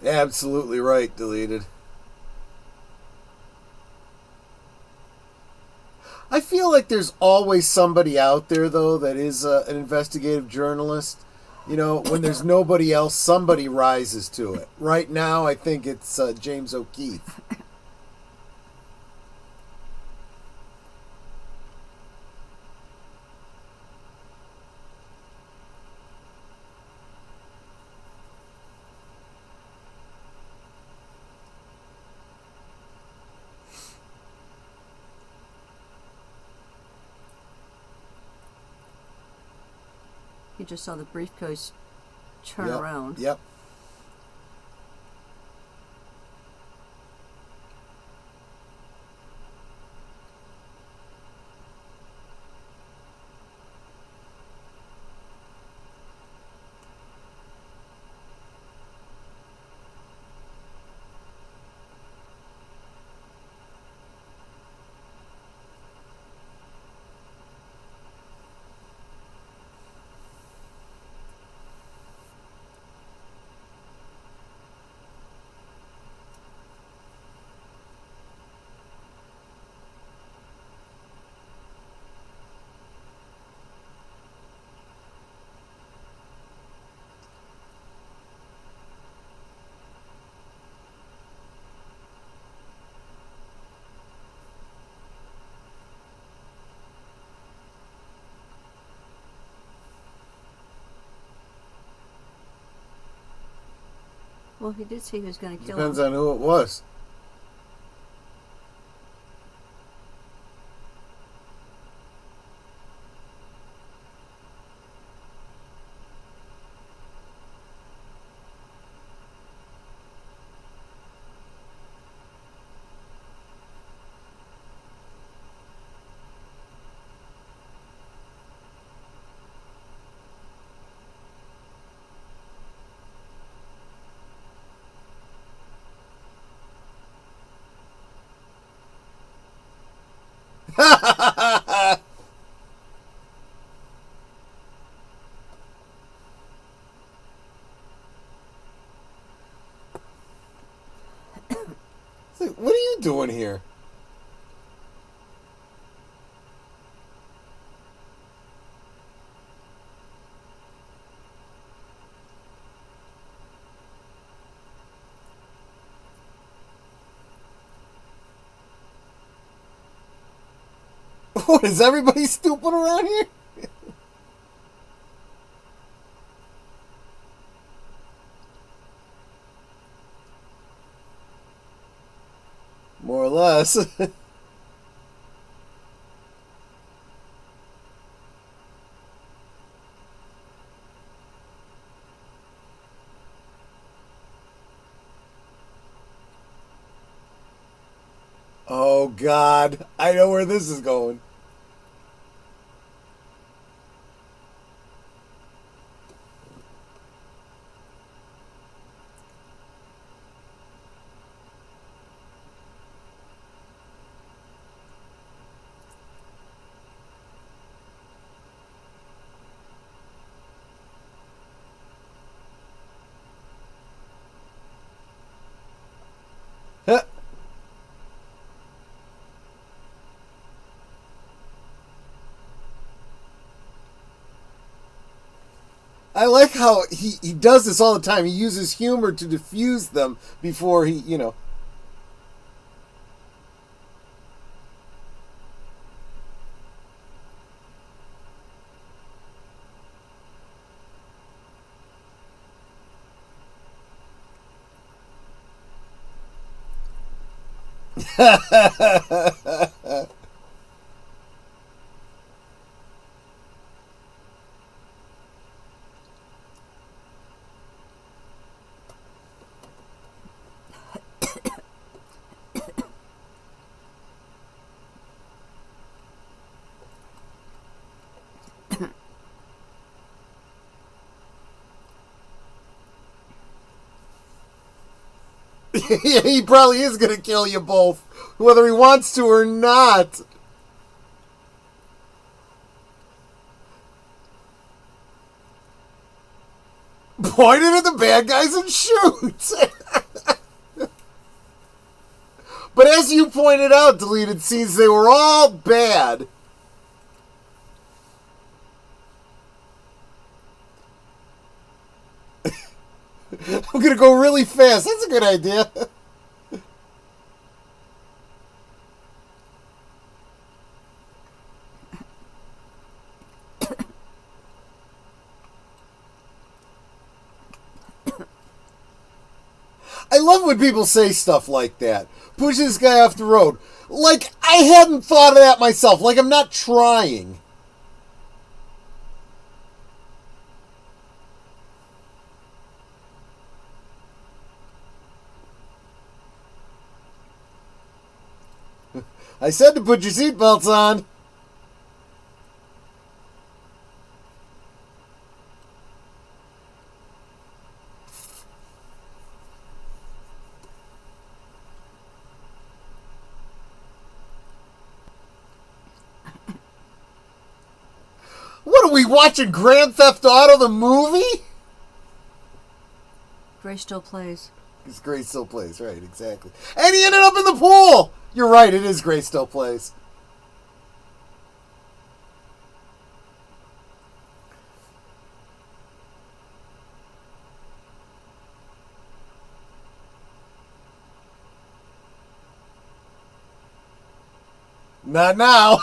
Absolutely right, deleted. I feel like there's always somebody out there, though, that is an investigative journalist. You know, when there's nobody else, somebody rises to it. Right now, I think it's James O'Keefe. You just saw the briefcase turn Yep. around. Yep. Well, he did say he was going to kill Depends him. on who it was. It's like, what are you doing here? What, is everybody stupid around here? More or less. Oh, God. I know where this is going. Huh. I like how he does this all the time. He uses humor to diffuse them before he, you know. He probably is going to kill you both, whether he wants to or not. Point it at the bad guys and shoot. But as you pointed out, deleted scenes, they were all bad. I'm going to go really fast. That's a good idea. I love when people say stuff like that. Push this guy off the road. Like, I hadn't thought of that myself. Like, I'm not trying. I said to put your seatbelts on. What are we watching? Grand Theft Auto the movie? Grace still plays. Because Grace still plays, right, exactly. And he ended up in the pool! You're right, it is Grace still plays. Not now.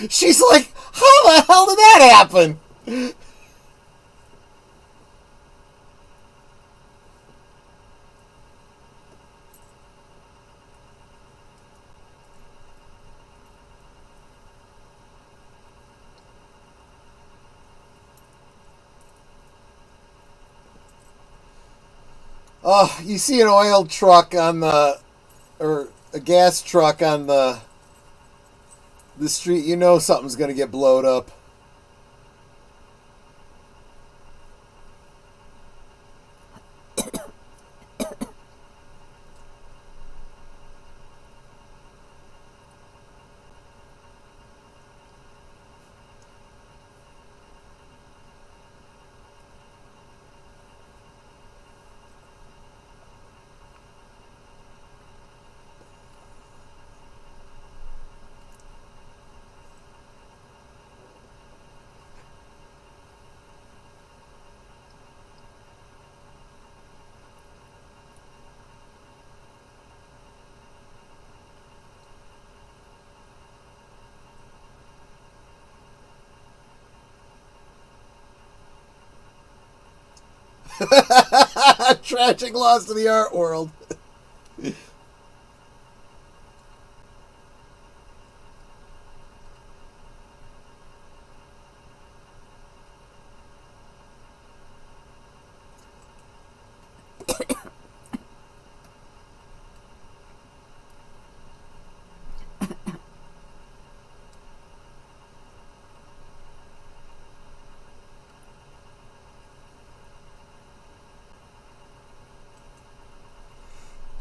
She's like, how the hell did that happen? Oh, you see an oil truck on the, or a gas truck on the street, you know something's going to get blowed up. Tragic loss to the art world.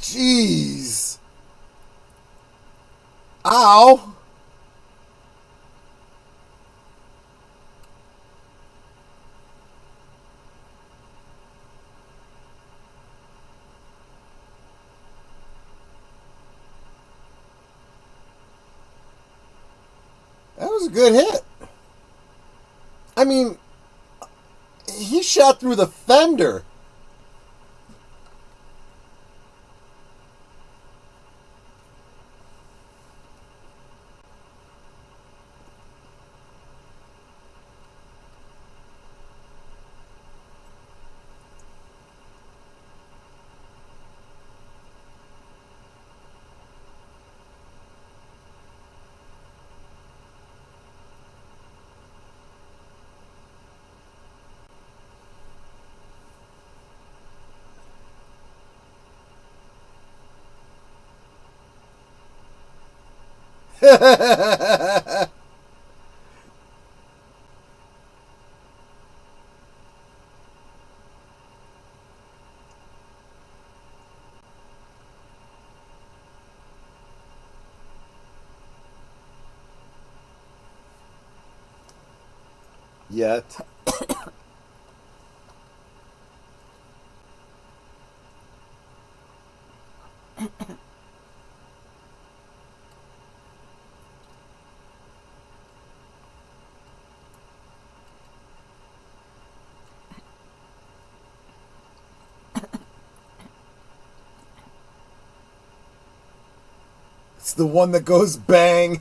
Jeez. Ow. That was a good hit. I mean, he shot through the fender. Yet. It's the one that goes bang.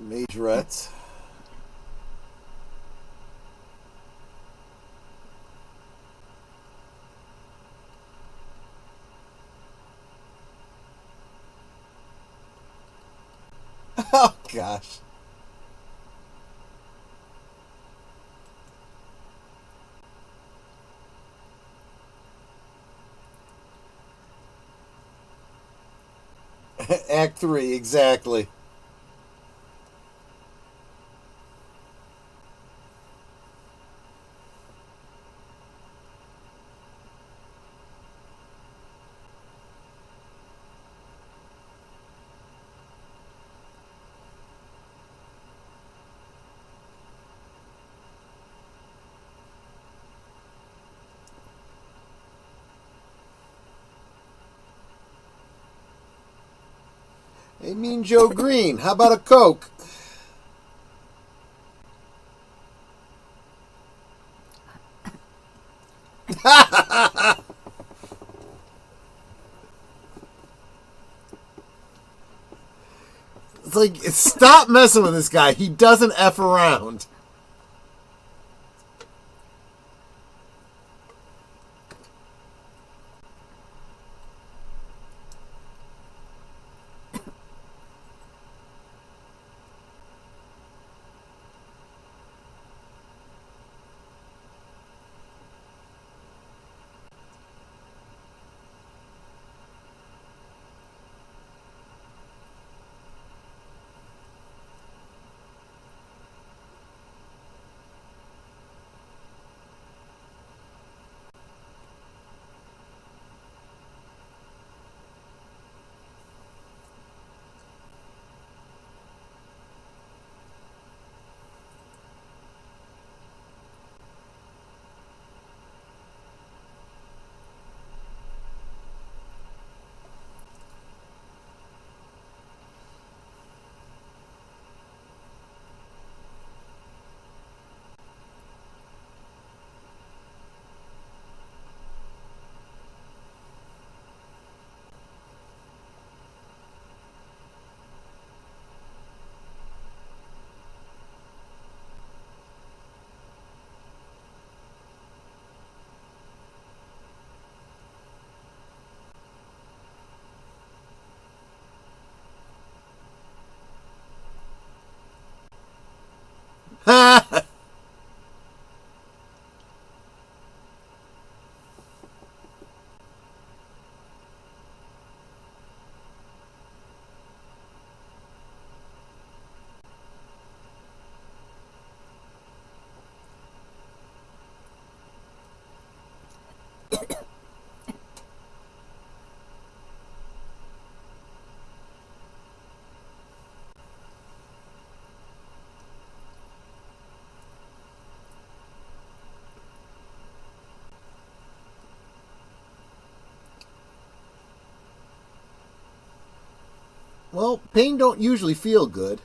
Majorettes. Oh, gosh. Act 3, exactly. Hey, Mean Joe Green, how about a Coke? It's like, stop messing with this guy. He doesn't F around. Well, pain don't usually feel good.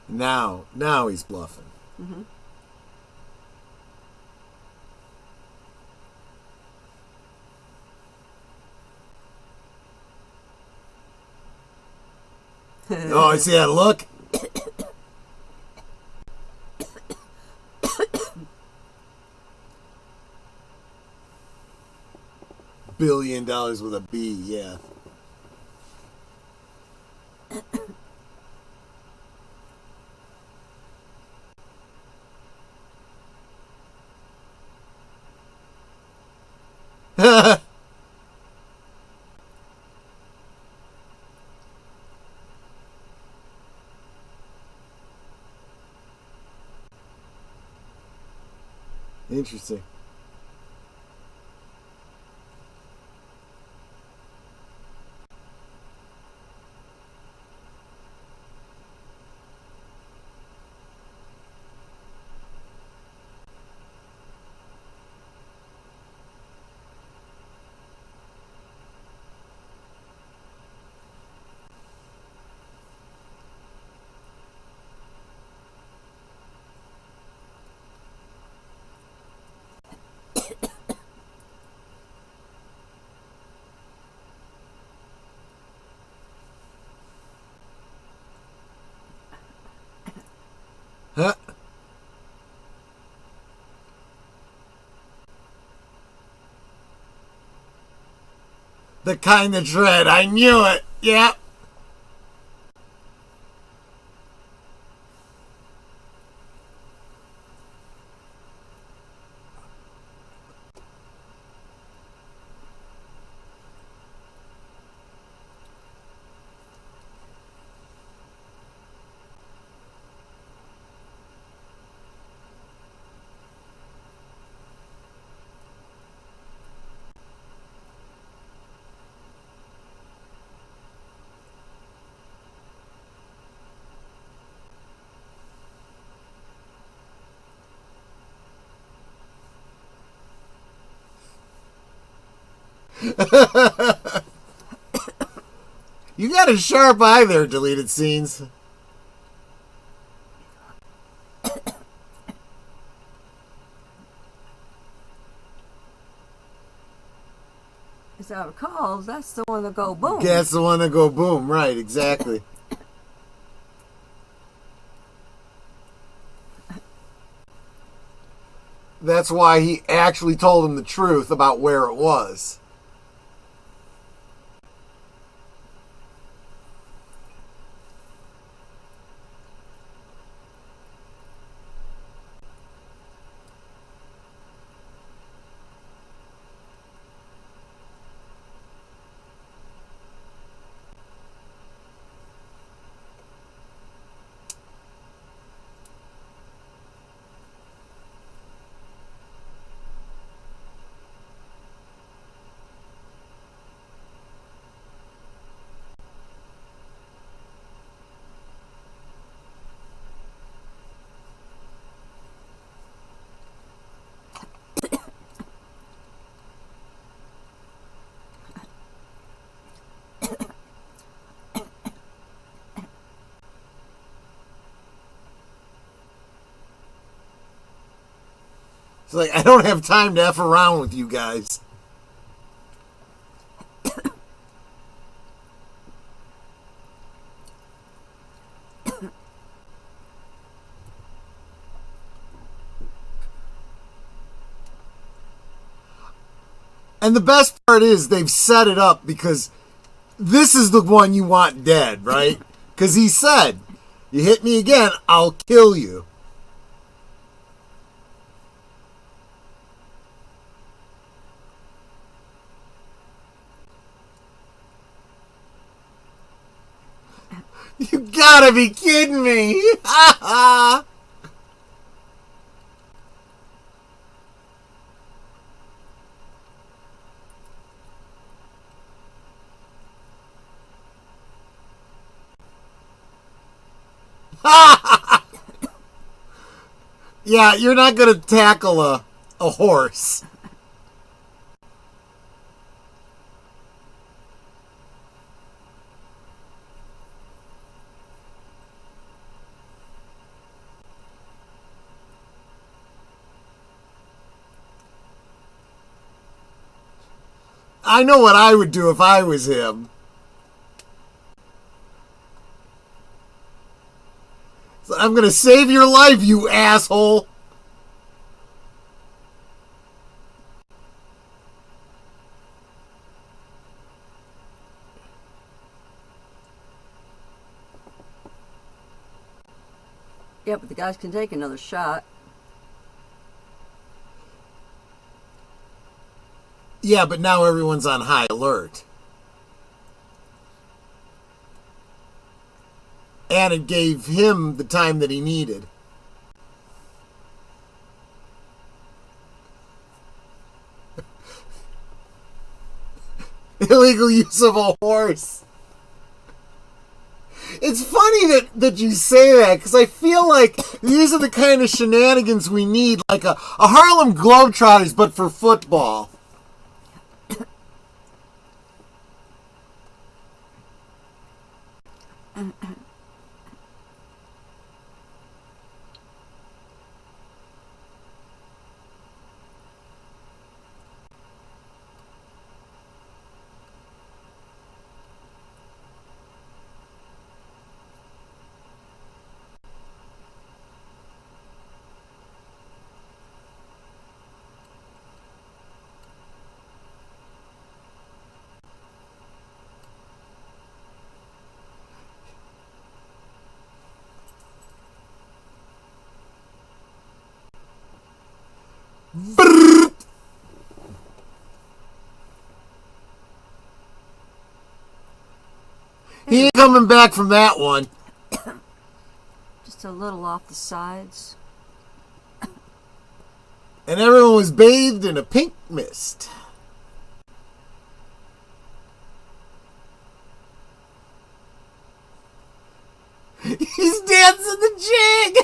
Now he's bluffing. Mm-hmm. Oh, I see that look. $1 billion with a B, yeah. Interesting. Huh? The kind that's red. I knew it. Yep. You got a sharp eye there, deleted scenes. As I recall, that's the one that go boom. That's the one that go boom. Right, exactly. That's why he actually told him the truth about where it was. It's like, I don't have time to F around with you guys. And the best part is they've set it up because this is the one you want dead, right? Because he said, you hit me again, I'll kill you. You gotta be kidding me! Ha ha! Yeah, you're not gonna tackle a horse. I know what I would do if I was him. So I'm gonna save your life, you asshole. Yeah, but the guys can take another shot. Yeah, but now everyone's on high alert. And it gave him the time that he needed. Illegal use of a horse. It's funny that you say that, because I feel like these are the kind of shenanigans we need, like a Harlem Globetrotters, but for football. Brrr. He ain't coming back from that one. Just a little off the sides. And everyone was bathed in a pink mist. He's dancing the jig.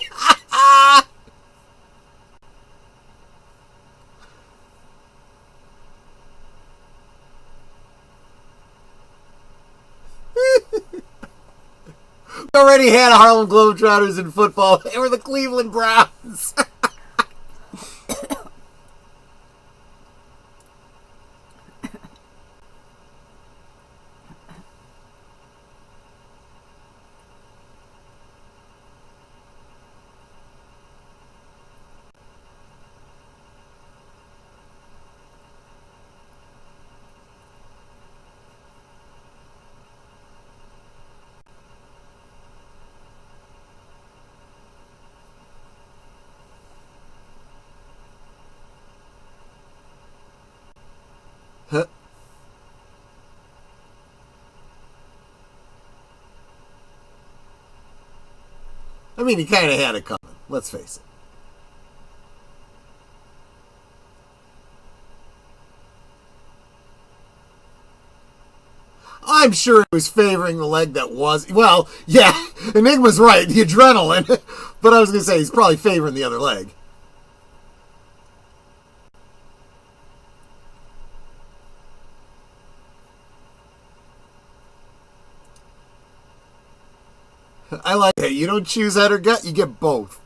We already had Harlem Globetrotters in football. They were the Cleveland Browns. Huh. I mean, he kind of had it coming. Let's face it. I'm sure he was favoring the leg that was. Well, yeah, Enigma's right, the adrenaline. But I was going to say he's probably favoring the other leg. I like that. You don't choose head or gut, you get both.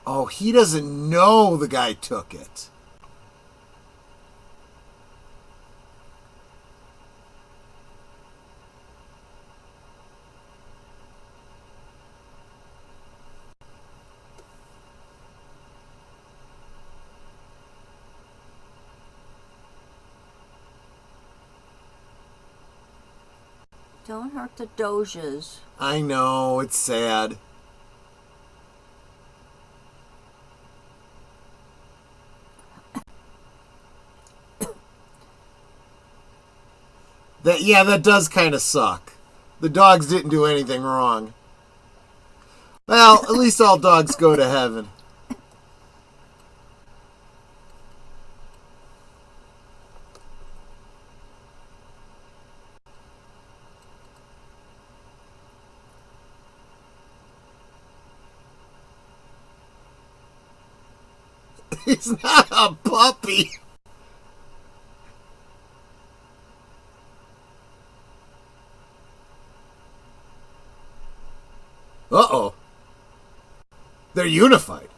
Oh, he doesn't know the guy took it. Don't hurt the Doges. I know, it's sad. That does kind of suck. The dogs didn't do anything wrong. Well, at least all dogs go to heaven. He's not a puppy. Uh-oh. They're unified.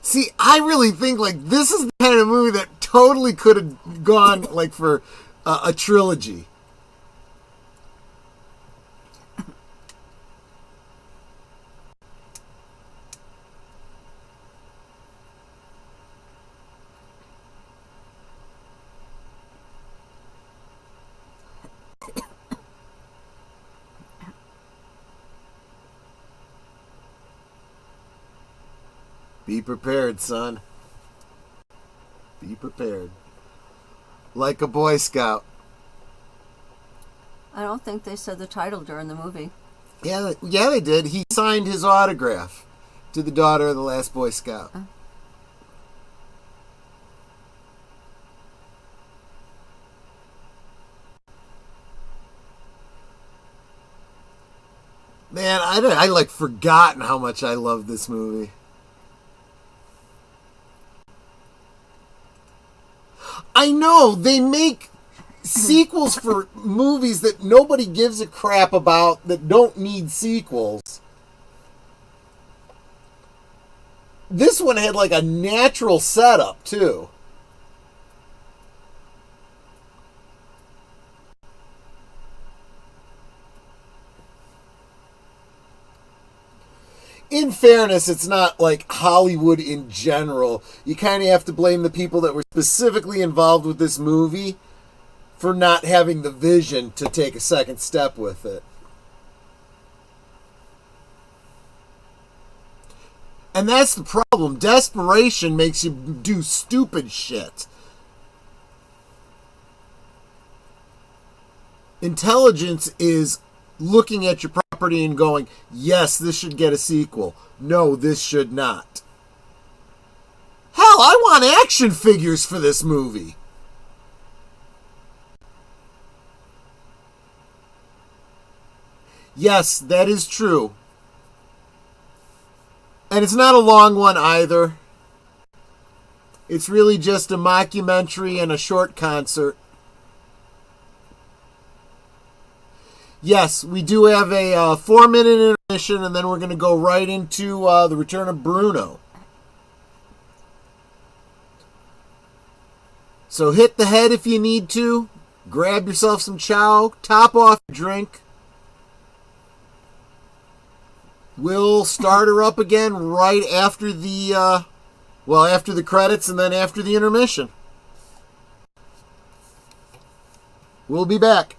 See, I really think like this is the kind of movie that totally could have gone like for a trilogy. Be prepared, son. Be prepared. Like a Boy Scout. I don't think they said the title during the movie. Yeah, they did. He signed his autograph to the daughter of the last Boy Scout. Man, I like forgotten how much I love this movie. I know they make sequels for movies that nobody gives a crap about that don't need sequels. This one had like a natural setup too. In fairness, it's not like Hollywood in general. You kind of have to blame the people that were specifically involved with this movie for not having the vision to take a second step with it. And that's the problem. Desperation makes you do stupid shit. Intelligence is looking at your property and going, yes, this should get a sequel. No, this should not. Hell, I want action figures for this movie. Yes, that is true. And it's not a long one either. It's really just a mockumentary and a short concert. Yes, we do have a 4-minute intermission, and then we're going to go right into the Return of Bruno. So hit the head if you need to. Grab yourself some chow. Top off your drink. We'll start her up again right after the, after the credits and then after the intermission. We'll be back.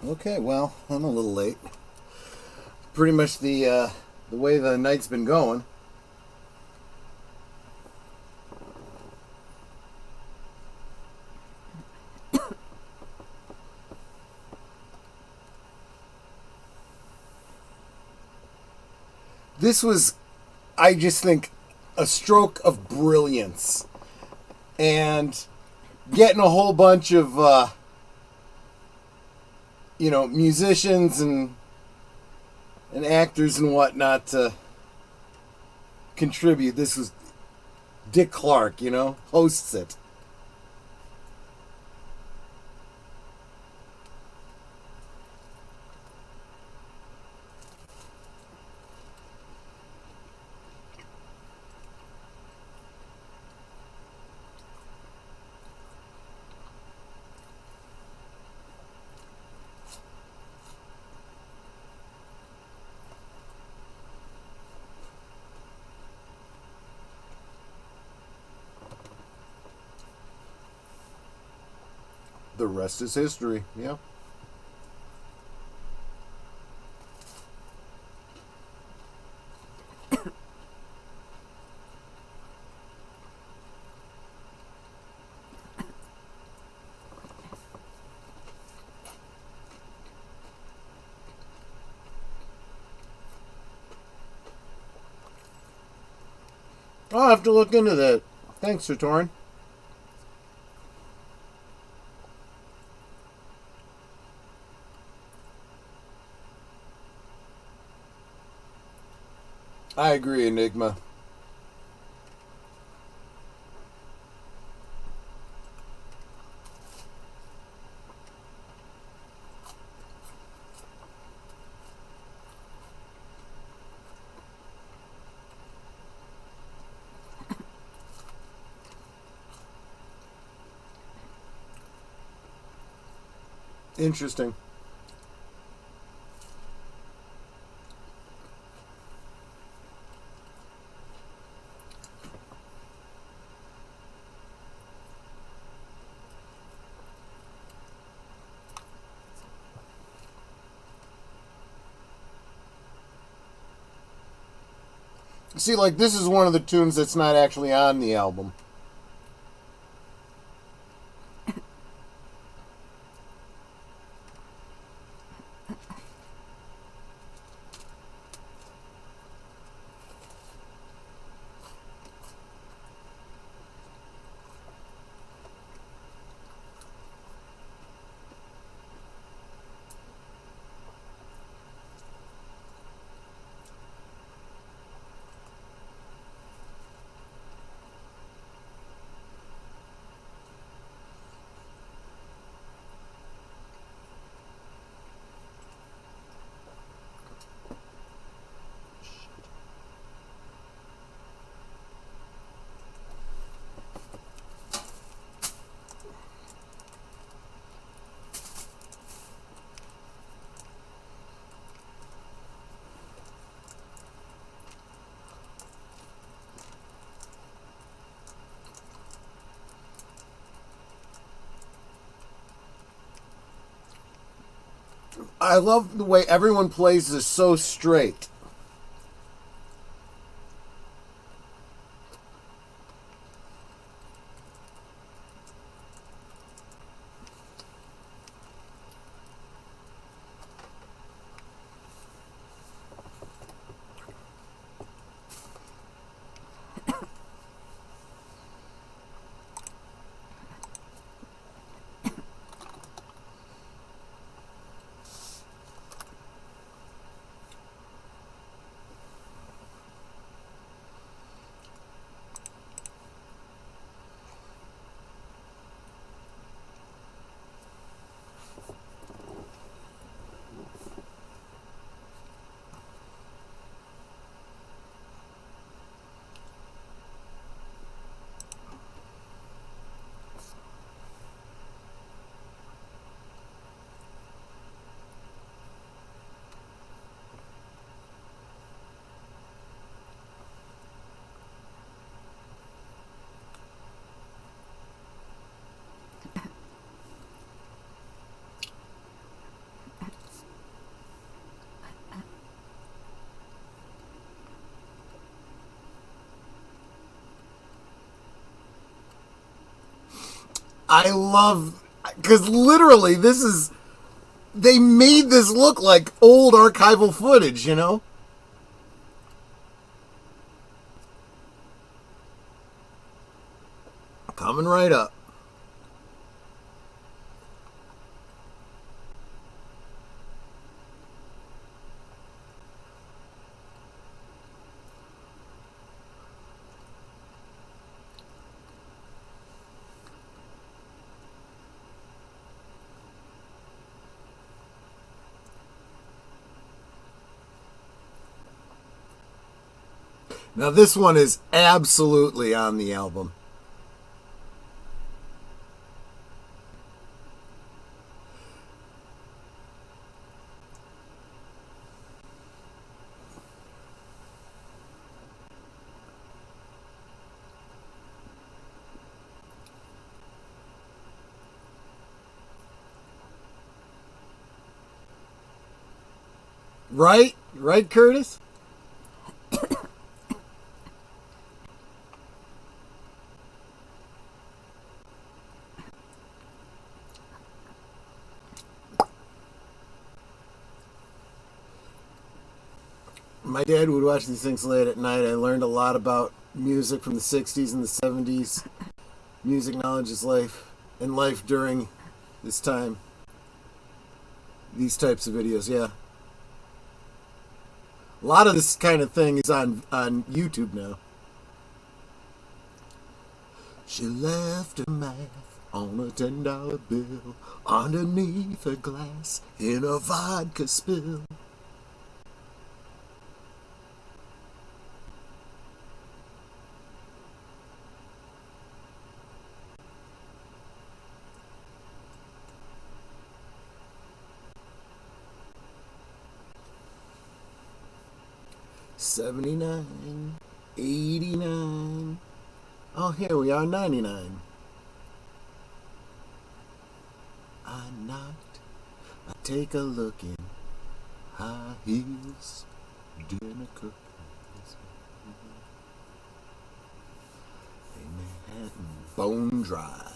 Okay, well, I'm a little late. Pretty much the way the night's been going. This was, I just think, a stroke of brilliance. And getting a whole bunch of, musicians and actors and whatnot to contribute. This was Dick Clark, hosts it. The rest is history, yeah. I'll have to look into that. Thanks, Satorn. I agree, Enigma. Interesting. See, like, this is one of the tunes that's not actually on the album. I love the way everyone plays this so straight. I love, because literally they made this look like old archival footage, you know? Coming right up. Now this one is absolutely on the album. Right? Right, Curtis? My dad would watch these things late at night. I learned a lot about music from the 60s and the 70s. Music knowledge is life, and life during this time. These types of videos, yeah. A lot of this kind of thing is on YouTube now. She left her math on a $10 bill underneath a glass in a vodka spill. $79, $89. Oh, here we are, $99. I knocked. I take a look in high heels, dinner cookies, a Manhattan bone dry.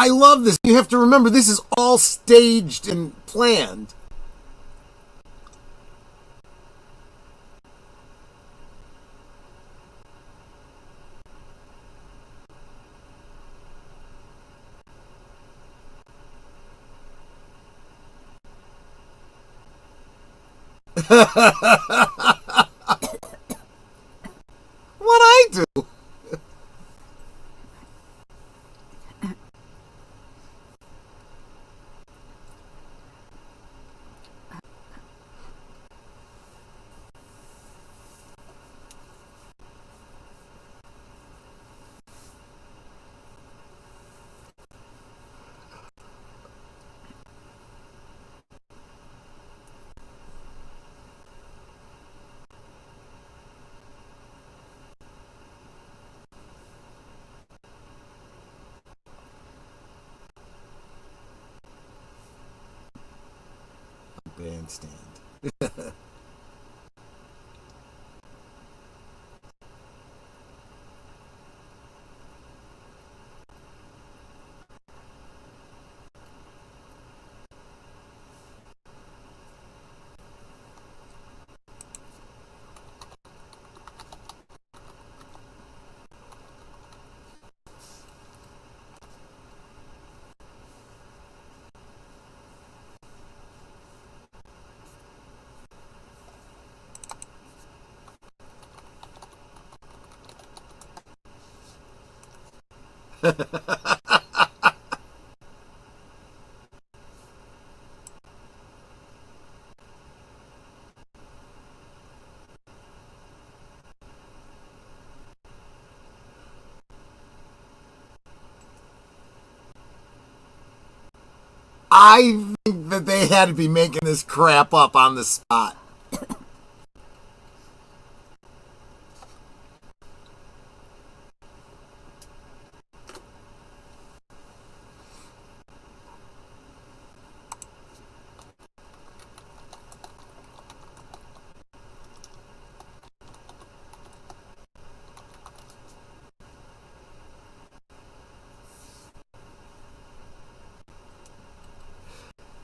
I love this. You have to remember, this is all staged and planned. What I do? Bandstand. I think that they had to be making this crap up on the spot.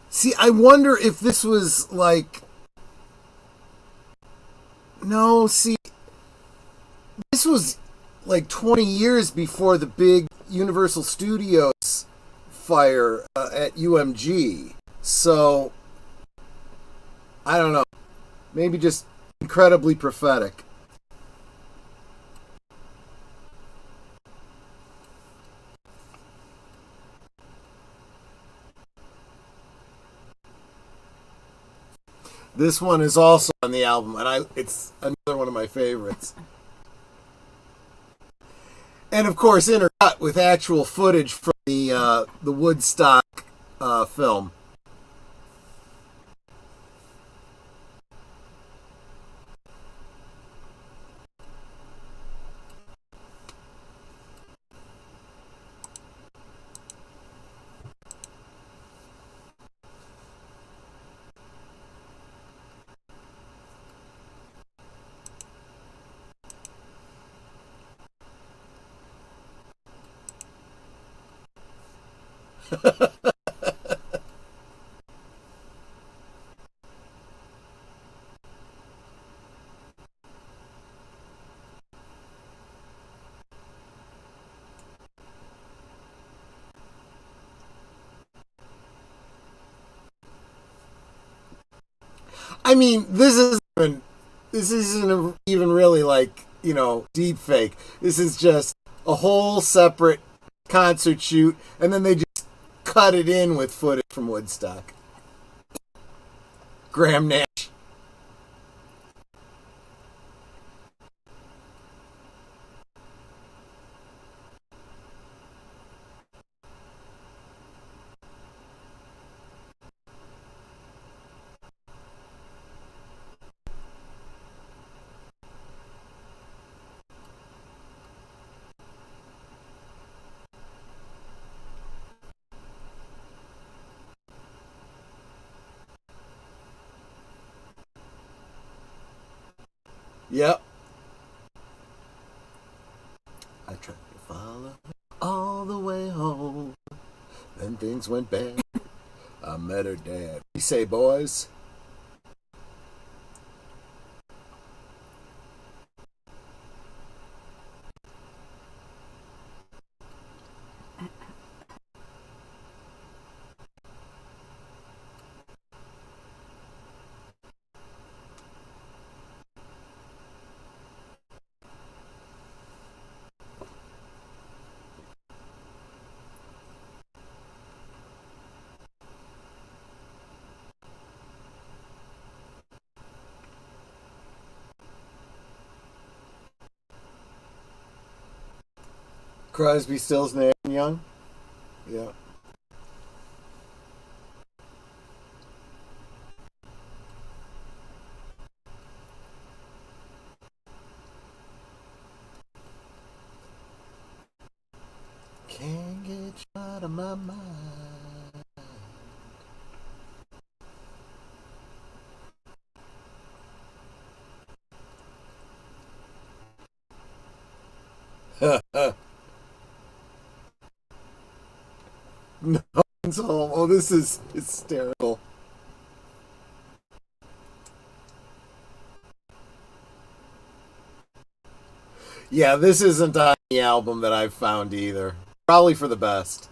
See, I wonder if this was like. No, see, this was like 20 years before the big Universal Studios fire at UMG. So, I don't know. Maybe just incredibly prophetic. This one is also on the album, and it's another one of my favorites. And of course, intercut with actual footage from the Woodstock film. I mean, this isn't even really like, deep fake. This is just a whole separate concert shoot, and then they just cut it in with footage from Woodstock. Graham Nash. Yep. I tried to follow all the way home. Then things went bad. I met her dad. What do you say, boys? Crosby, Stills, Nash and Young? Yeah. Can't get you out of my mind. No one's home. Oh, this is hysterical. Yeah, this isn't on the album that I've found either. Probably for the best.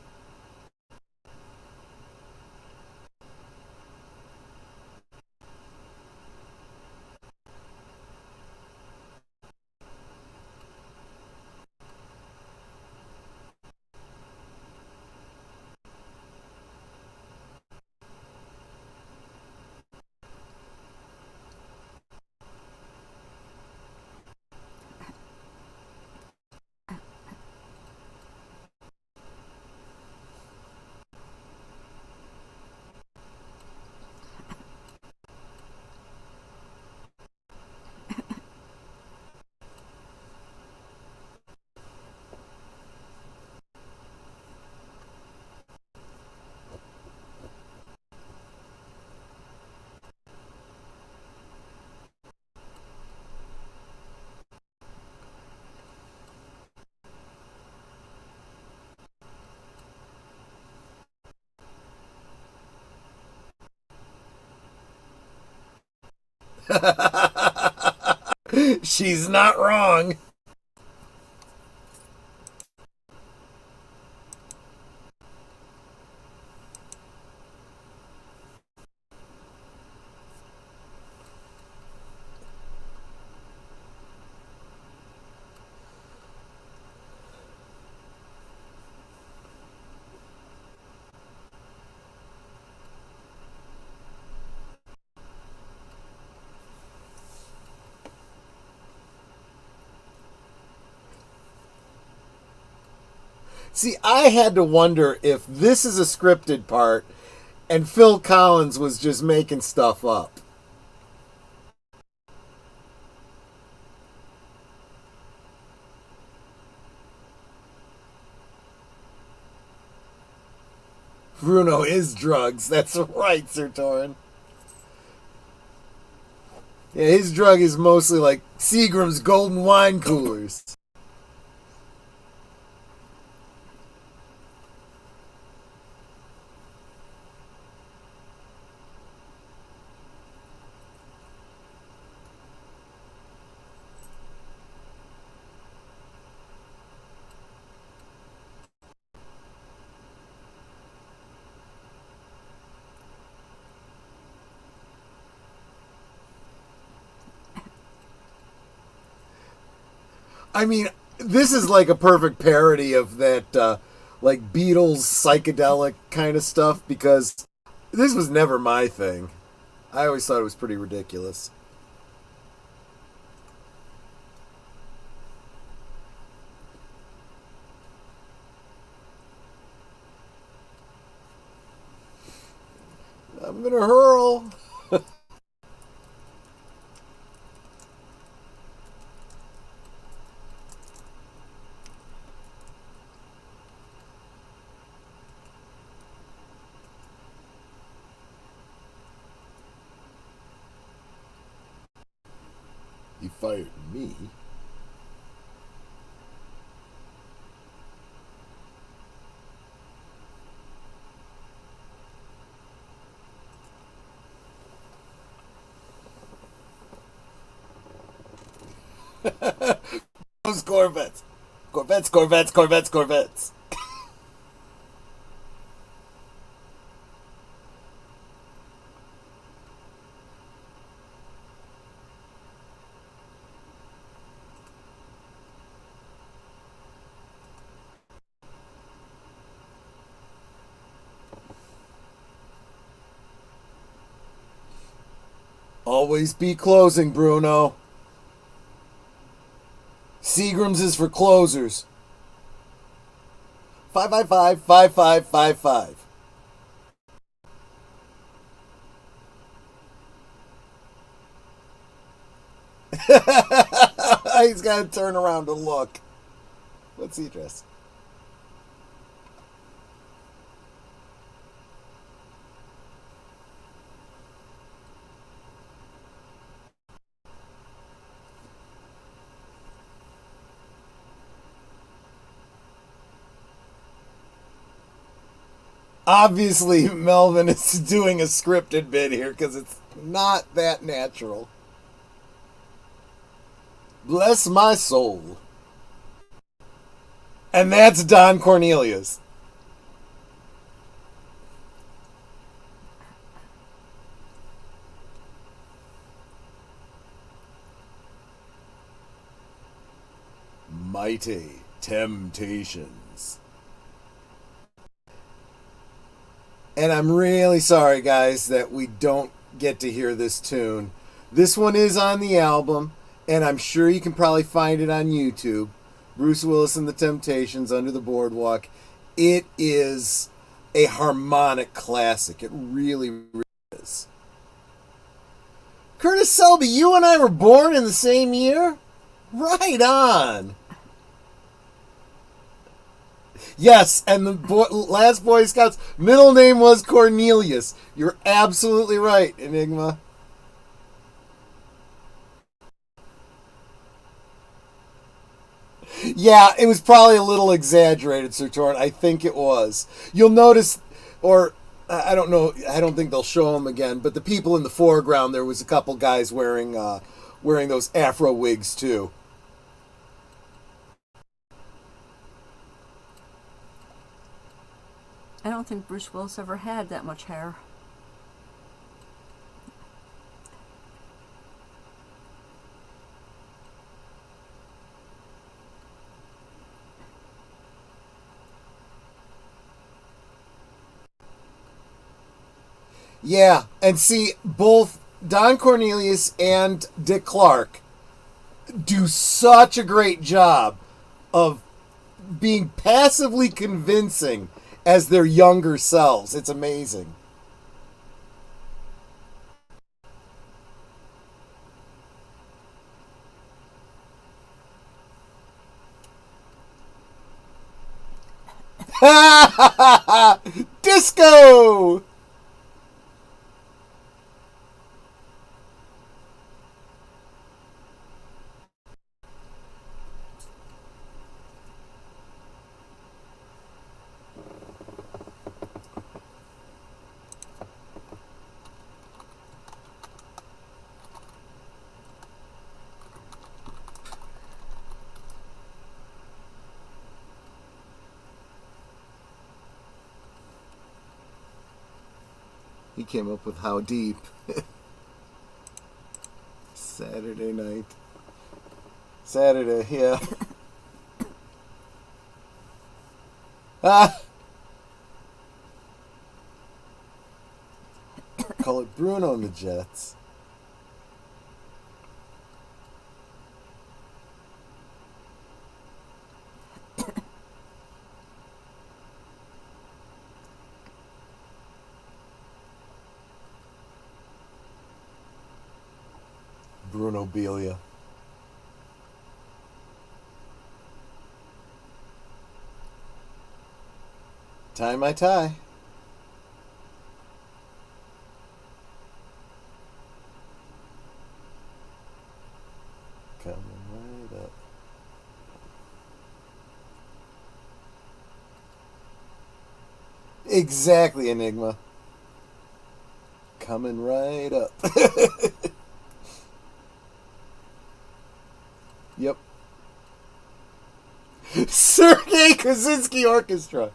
She's not wrong. See, I had to wonder if this is a scripted part and Phil Collins was just making stuff up. Bruno is drugs. That's right, Sir Torin. Yeah, his drug is mostly like Seagram's golden wine coolers. I mean, this is like a perfect parody of that, like Beatles psychedelic kind of stuff, because this was never my thing. I always thought it was pretty ridiculous. I'm gonna hurl. You fired me. Those Corvettes. Corvettes, Corvettes, Corvettes, Corvettes. Always be closing, Bruno. Seagram's is for closers. 555 5555. He's got to turn around to look. What's he dress? Obviously, Melvin is doing a scripted bit here because it's not that natural. Bless my soul. And that's Don Cornelius. Mighty Temptations. And I'm really sorry, guys, that we don't get to hear this tune. This one is on the album, and I'm sure you can probably find it on YouTube. Bruce Willis and the Temptations, Under the Boardwalk. It is a harmonic classic. It really, really is. Curtis Selby, you and I were born in the same year? Right on. Yes, and the last Boy Scout's middle name was Cornelius. You're absolutely right, Enigma. Yeah, it was probably a little exaggerated, Sir Torn. I think it was. You'll notice, or I don't know. I don't think they'll show them again. But the people in the foreground, there was a couple guys wearing those afro wigs too. I don't think Bruce Willis ever had that much hair. Yeah, and see, both Don Cornelius and Dick Clark do such a great job of being passively convincing as their younger selves. It's amazing. Disco! He came up with How Deep. Saturday night. Saturday, yeah. Call it Bruno and the Jets. Bruno Belia. Tie my tie. Coming right up. Exactly, Enigma. Coming right up. Yep. Sergei Krasinski Orchestra.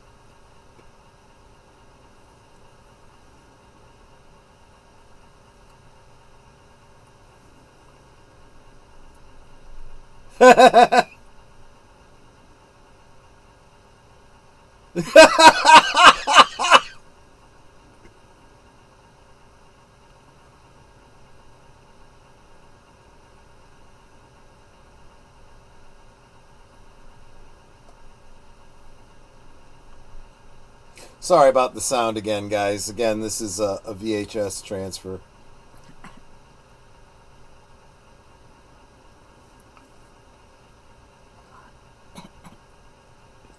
Sorry about the sound again, guys. Again, this is a VHS transfer.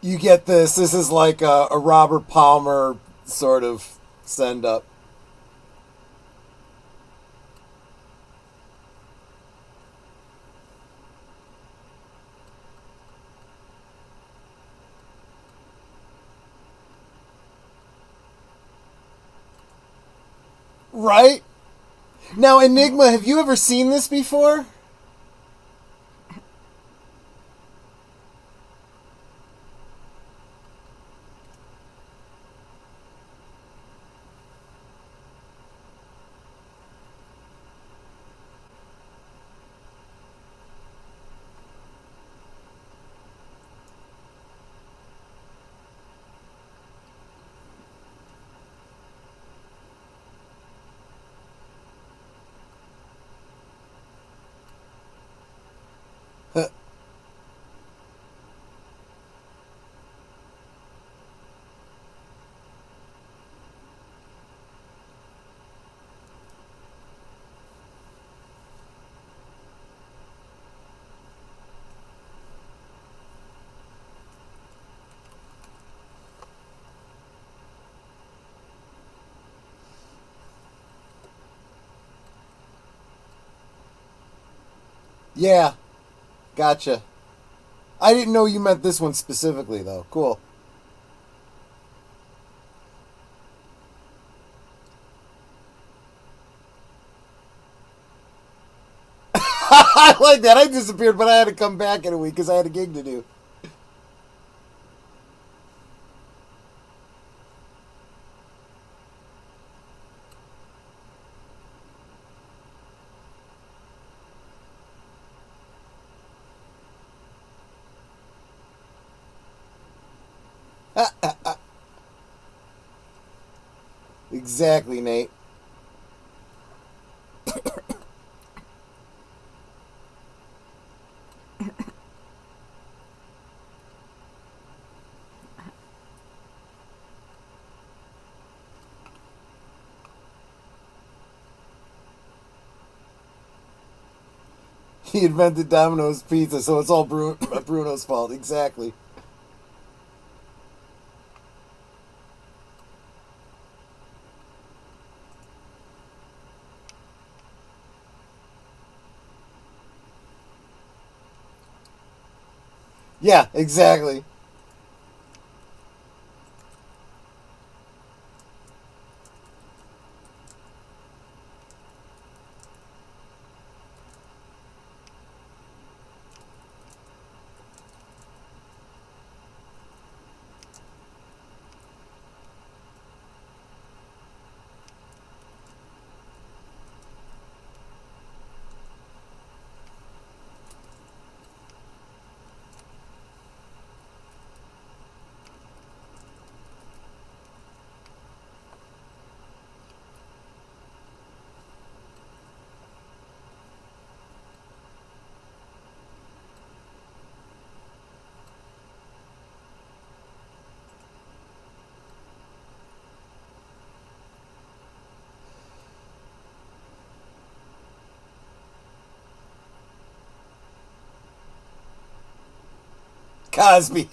You get this. This is like a Robert Palmer sort of send-up. Right? Now, Enigma, have you ever seen this before? Yeah, gotcha. I didn't know you meant this one specifically, though. Cool. I like that. I disappeared, but I had to come back in a week because I had a gig to do. Exactly, Nate. He invented Domino's Pizza, so it's all Bruno's fault. Exactly. Yeah, exactly. Cosby.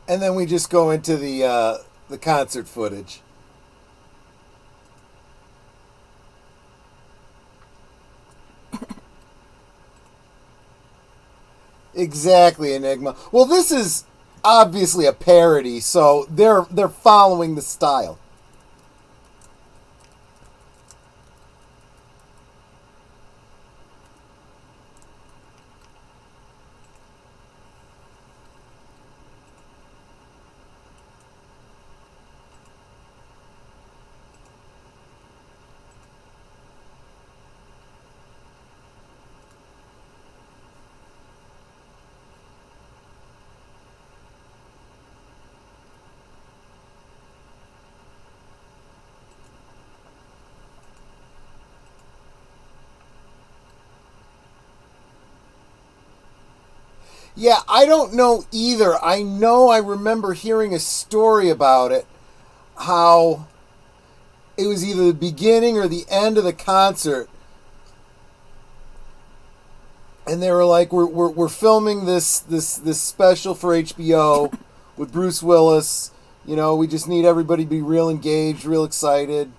And then we just go into the concert footage. Exactly, Enigma. Well, this is obviously a parody, so they're following the style. Yeah, I don't know either. I know I remember hearing a story about it, how it was either the beginning or the end of the concert, and they were like, we're filming this special for HBO with Bruce Willis. You know, we just need everybody to be real engaged, real excited.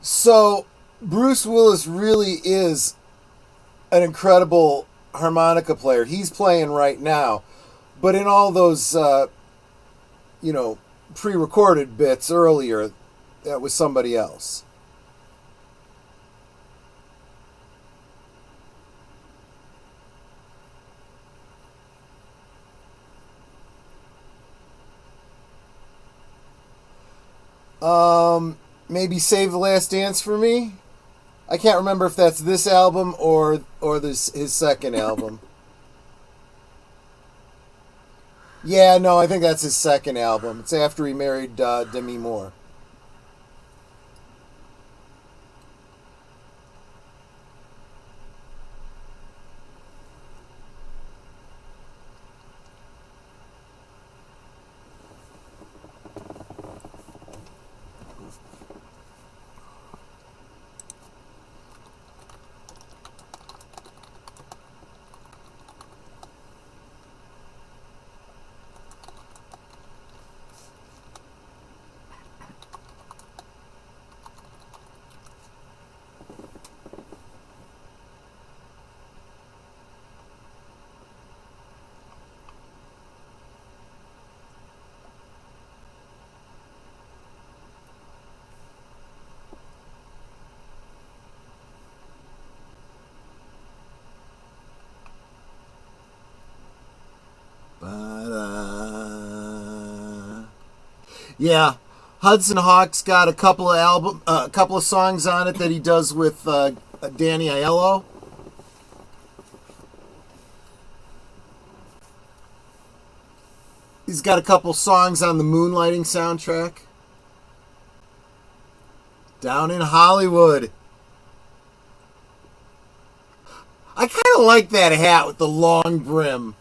So Bruce Willis really is an incredible harmonica player. He's playing right now, but in all those you know, pre-recorded bits earlier, that was somebody else. Maybe Save the Last Dance for Me. I can't remember if that's this album or this his second album. Yeah, no, I think that's his second album. It's after he married Demi Moore. Yeah, Hudson Hawk's got a couple of songs on it that he does with Danny Aiello. He's got a couple songs on the Moonlighting soundtrack. Down in Hollywood. I kind of like that hat with the long brim.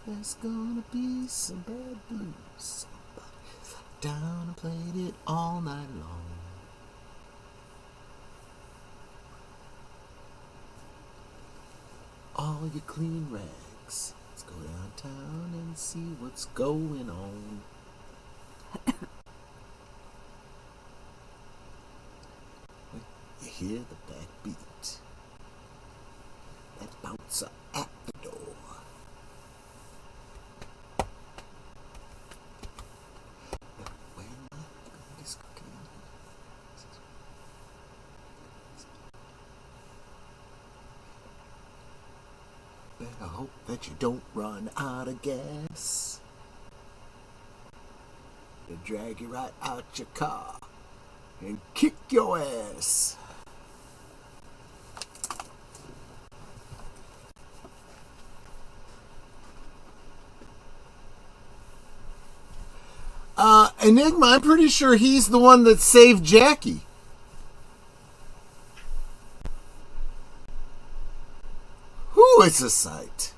There's gonna be some bad blues. Somebody down and played it all night long. All your clean rags. Let's go downtown and see what's going on. You hear the backbeat. That bouncer at the door. Better hope that you don't run out of gas. They drag you right out your car and kick your ass. Enigma, I'm pretty sure he's the one that saved Jackie. Who is a sight?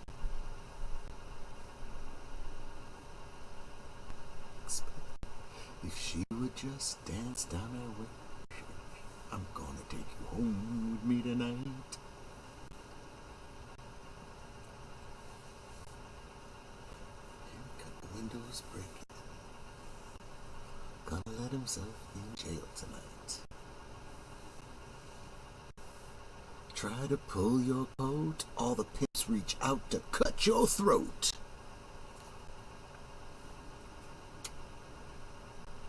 If she would just dance down her way, I'm gonna take you home with me tonight. Cut the windows breaking. Gonna let himself in jail tonight. Try to pull your coat, all the pimps reach out to cut your throat.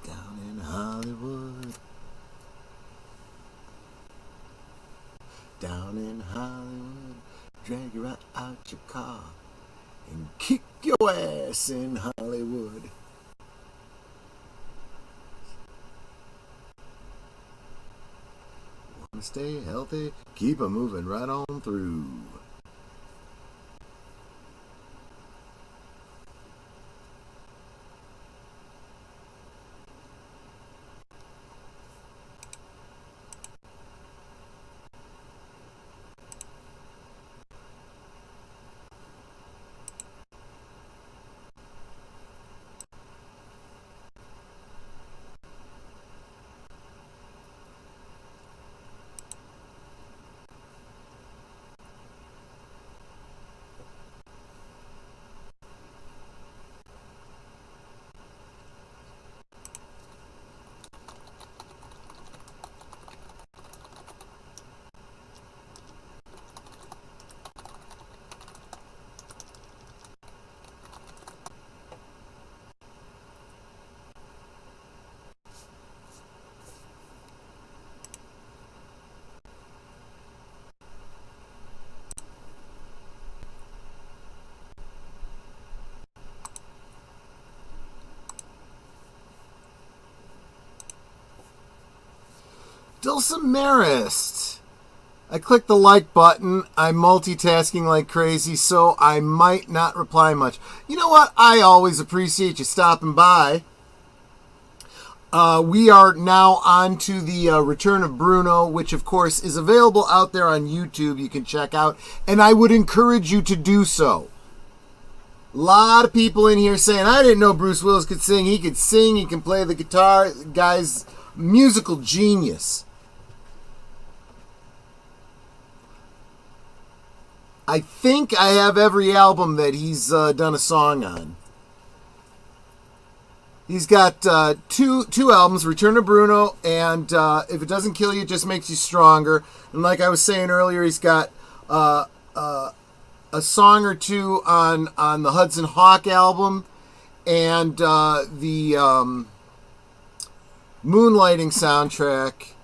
Down in Hollywood. Down in Hollywood. Drag you right out your car and kick your ass in Hollywood. Stay healthy, keep 'em moving right on through. Dulcimerist. I clicked the like button. I'm multitasking like crazy, so I might not reply much. You know what? I always appreciate you stopping by. We are now on to the Return of Bruno, which of course is available out there on YouTube. You can check out, and I would encourage you to do so. A lot of people in here saying, I didn't know Bruce Willis could sing. He could sing, he can play the guitar. Guy's musical genius. I think I have every album that he's done a song on. He's got two albums, Return of Bruno and If It Doesn't Kill You, It Just Makes You Stronger. And like I was saying earlier, he's got a song or two on the Hudson Hawk album and the Moonlighting soundtrack.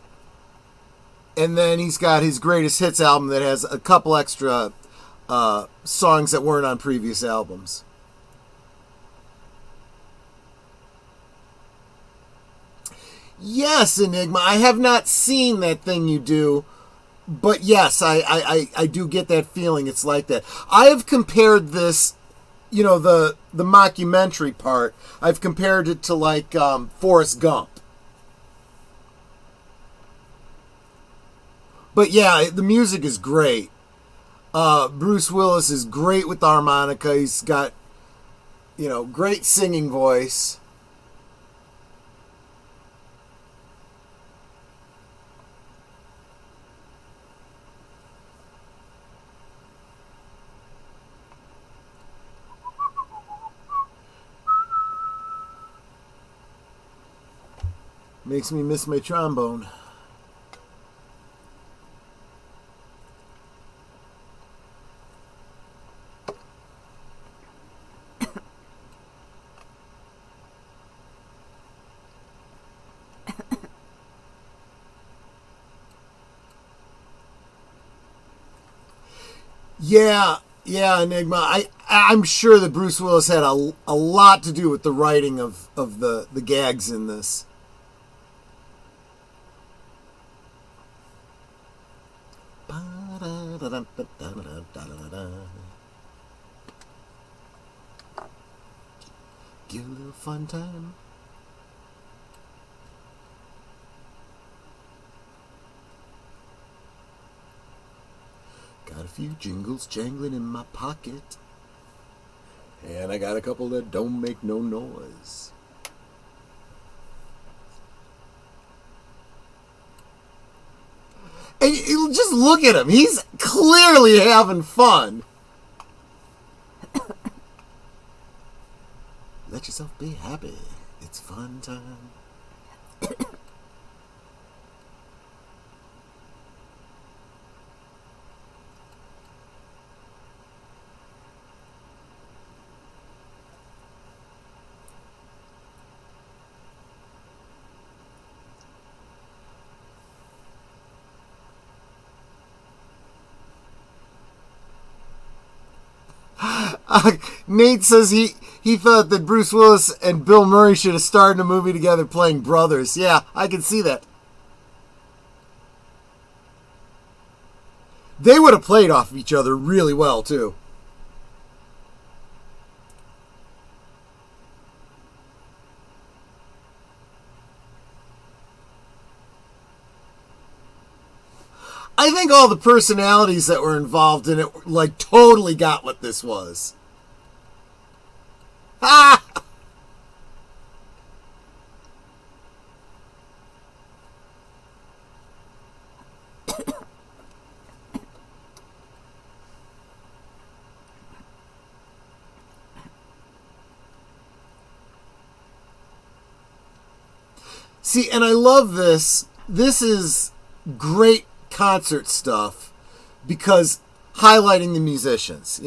And then he's got his greatest hits album that has a couple extra songs that weren't on previous albums. Yes, Enigma. I have not seen That Thing You Do, but yes, I do get that feeling. It's like that. I have compared this, the mockumentary part, I've compared it to like Forrest Gump. But yeah, the music is great. Bruce Willis is great with the harmonica. He's got, great singing voice. Makes me miss my trombone. Yeah, Enigma. I'm sure that Bruce Willis had a lot to do with the writing of the gags in this. Give a little fun time. Got a few jingles jangling in my pocket. And I got a couple that don't make no noise. And just look at him. He's clearly having fun. Let yourself be happy. It's fun time. Nate says he thought that Bruce Willis and Bill Murray should have starred in a movie together playing brothers. Yeah, I can see that. They would have played off of each other really well, too. I think all the personalities that were involved in it, totally got what this was. Ah! See, and I love this. This is great concert stuff because highlighting the musicians,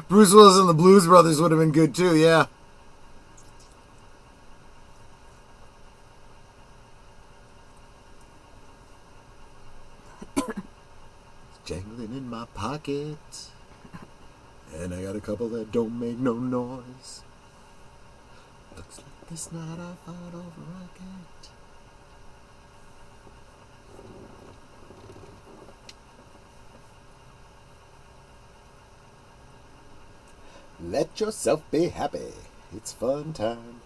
Bruce Willis and the Blues Brothers would have been good too, yeah. Jangling in my pocket, and I got a couple that don't make no noise. Looks like this night I fought over a cat. Let yourself be happy. It's fun time.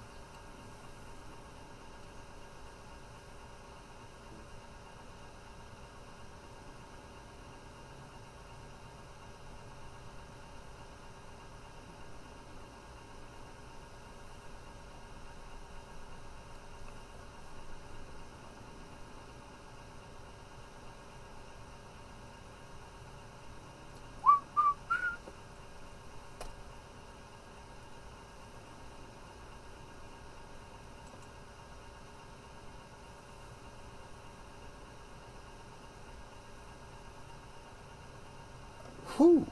Whew.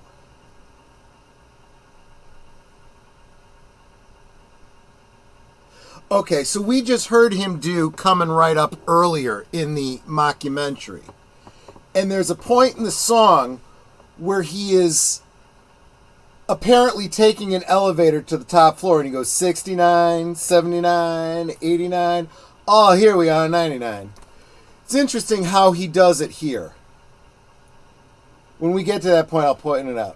Okay, so we just heard him do Coming Right Up earlier in the mockumentary. And there's a point in the song where he is apparently taking an elevator to the top floor, and he goes 69, 79, 89. Oh, here we are, 99. It's interesting how he does it here. When we get to that point, I'll point it out.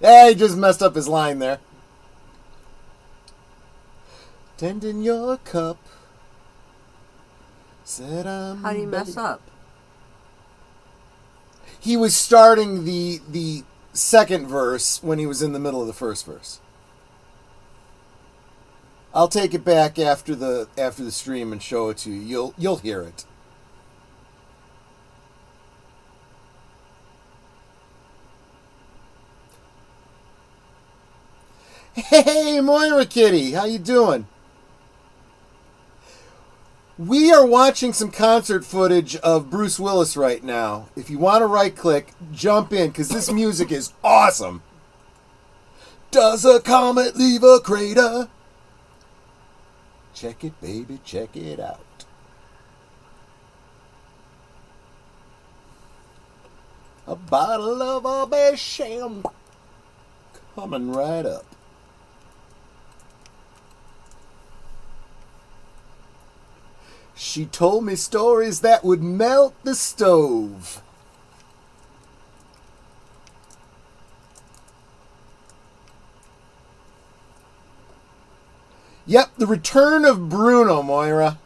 Hey, he just messed up his line there. Tending your cup. Said I'm. How do you mess up? He was starting the second verse when he was in the middle of the first verse. I'll take it back after the stream and show it to you. You'll hear it. Hey, Moira Kitty, how you doing? We are watching some concert footage of Bruce Willis right now. If you want to right-click, jump in, because this music is awesome. Does a comet leave a crater? Check it, baby, check it out. A bottle of Abisham coming right up. She told me stories that would melt the stove. Yep, the return of Bruno, Moira.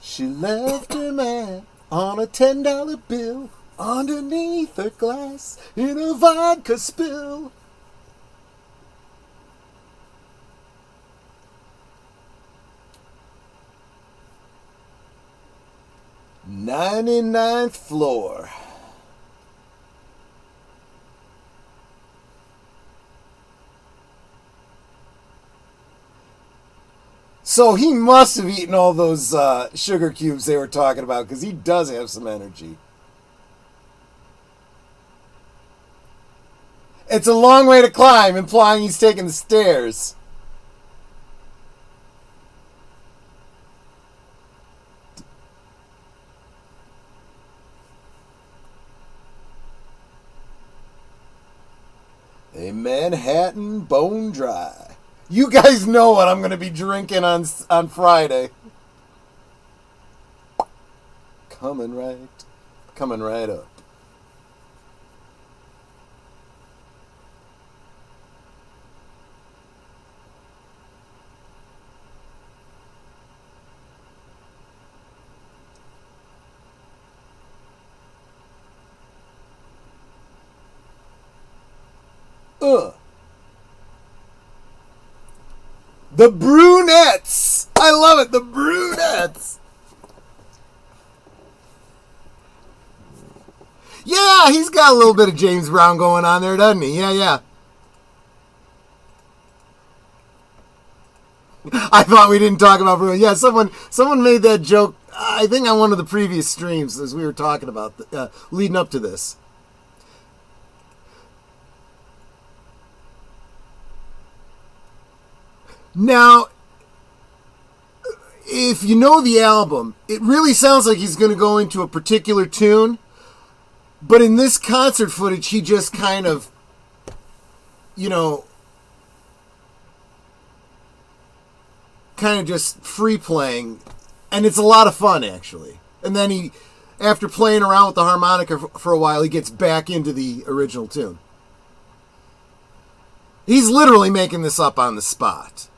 She left her man on a $10 bill underneath her glass in a vodka spill. "99th floor." So he must have eaten all those sugar cubes they were talking about, because he does have some energy. It's a long way to climb, implying he's taking the stairs. A Manhattan bone dry. You guys know what I'm going to be drinking on Friday. Coming right up. The brunettes! I love it, the brunettes! Yeah, he's got a little bit of James Brown going on there, doesn't he? Yeah. I thought we didn't talk about Bruno. Yeah, someone made that joke, I think on one of the previous streams as we were talking about, leading up to this. Now, if you know the album, it really sounds like he's going to go into a particular tune. But in this concert footage, he just kind of, just free playing. And it's a lot of fun, actually. And then he, after playing around with the harmonica for a while, he gets back into the original tune. He's literally making this up on the spot.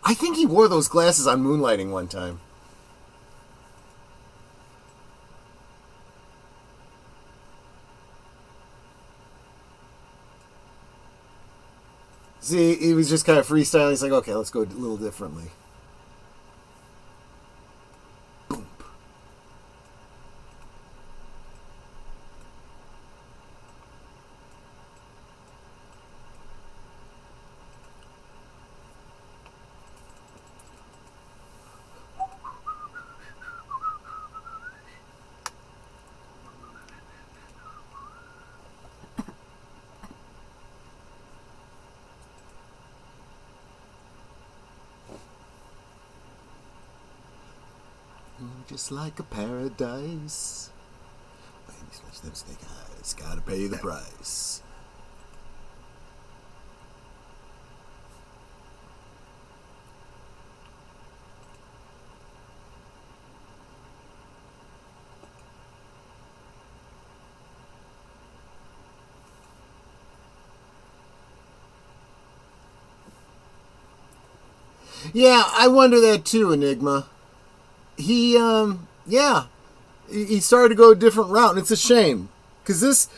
I think he wore those glasses on Moonlighting one time. See, he was just kind of freestyling. He's like, okay, let's go a little differently. Boom. just like a paradise. Baby, smash them snake eyes, gotta pay the price. Yeah, I wonder that too, Enigma. He started to go a different route, and it's a shame. Because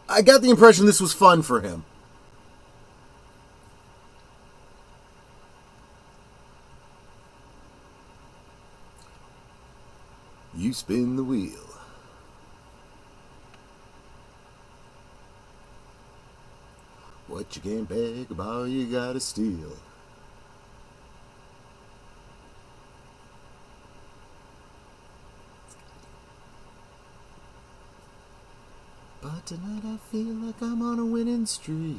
I got the impression this was fun for him. You spin the wheel. What you can't beg about, you gotta steal. But tonight I feel like I'm on a winning streak.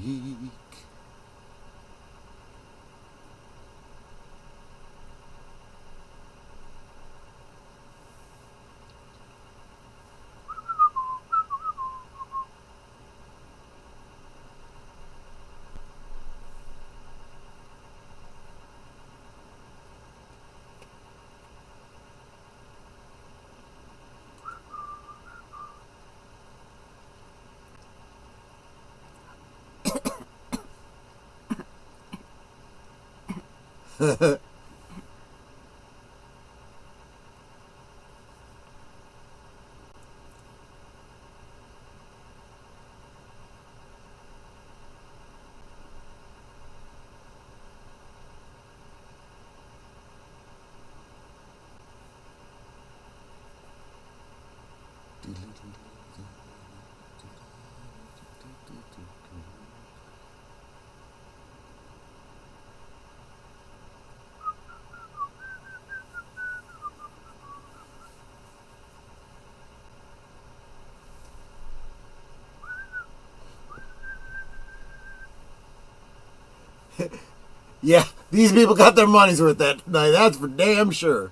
Yeah, these people got their money's worth that night. That's for damn sure.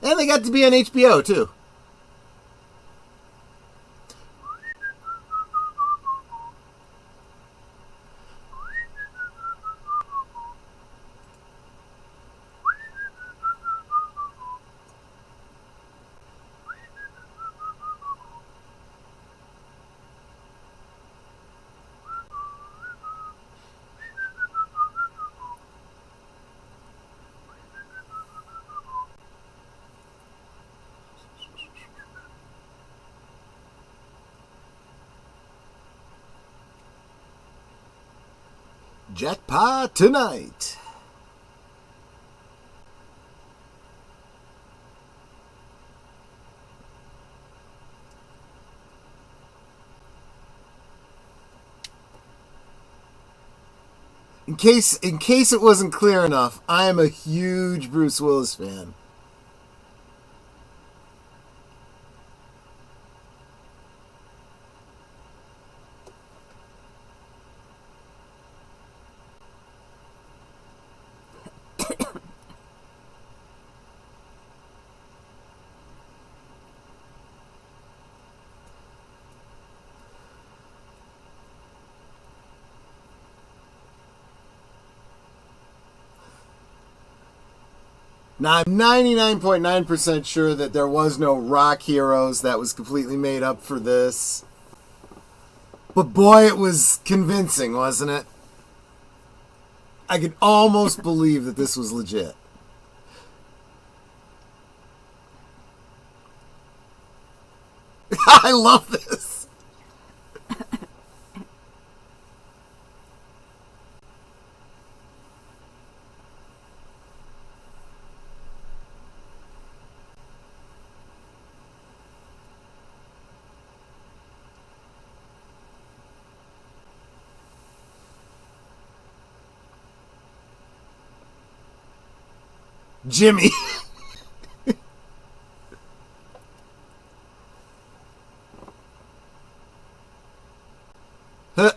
And they got to be on HBO, too. Jackpot tonight. In case it wasn't clear enough, I am a huge Bruce Willis fan. Now, I'm 99.9% sure that there was no Rock Heroes that was completely made up for this. But boy, it was convincing, wasn't it? I could almost believe that this was legit. I love this. Jimmy. Huh.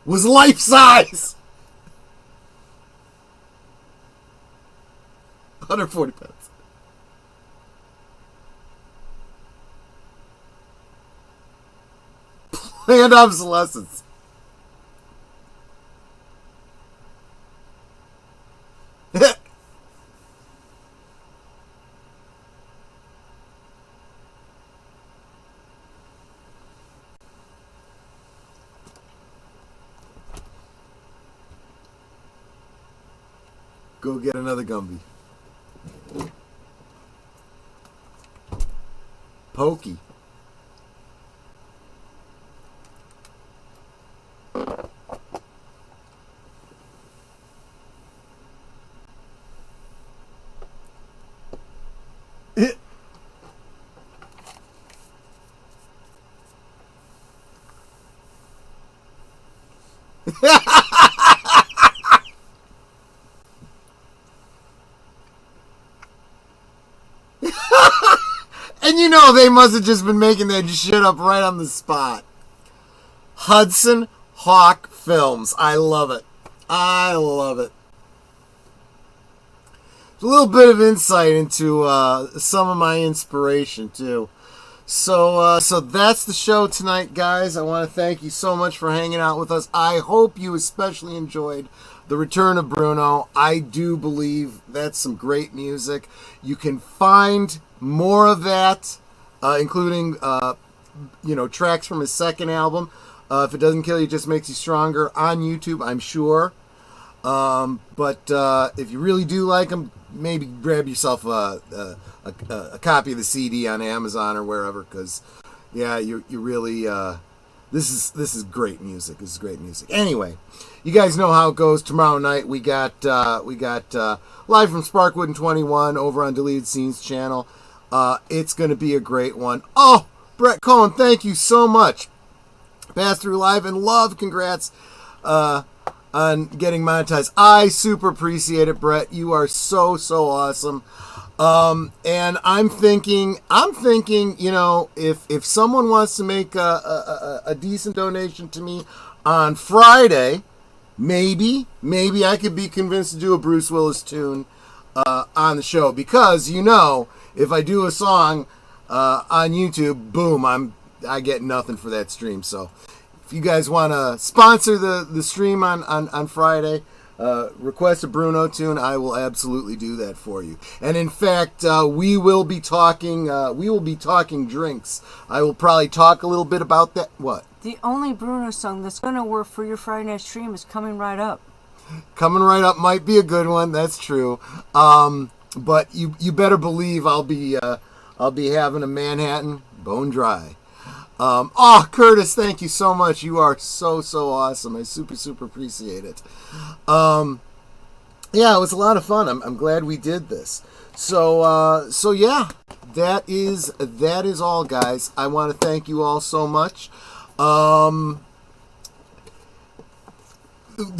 Was life size. 140 pounds. Planned obsolescence. Go get another Gumby. Pokey. And you know they must have just been making that shit up right on the spot. Hudson Hawk Films. I love it. I love it. A little bit of insight into some of my inspiration too. So that's the show tonight, guys. I want to thank you so much for hanging out with us. I hope you especially enjoyed The Return of Bruno. I do believe that's some great music. You can find more of that, including tracks from his second album. If It Doesn't Kill You, It Just Makes You Stronger, on YouTube, I'm sure. But if you really do like him, maybe grab yourself a copy of the CD on Amazon or wherever, because you really this is great music. This is great music. Anyway, you guys know how it goes. Tomorrow night we got live from Sparkwood and 21 over on Deleted Scenes channel. It's going to be a great one. Oh, Brett Cohen, thank you so much. Pass Through Live and Love, congrats on getting monetized. I super appreciate it, Brett. You are so awesome. And I'm thinking, if someone wants to make a decent donation to me on Friday, maybe I could be convinced to do a Bruce Willis tune on the show, because if I do a song on YouTube, boom, I get nothing for that stream. So if you guys want to sponsor the stream on Friday, request a Bruno tune, I will absolutely do that for you. And in fact, we will be talking drinks. I will probably talk a little bit about that. What? The only Bruno song that's going to work for your Friday night stream is Coming Right Up. Coming Right Up might be a good one. That's true. But you better believe I'll be having a Manhattan Bone Dry. Curtis, thank you so much. You are so awesome. I super appreciate it. It was a lot of fun. I'm glad we did this. So yeah, that is all, guys. I want to thank you all so much. The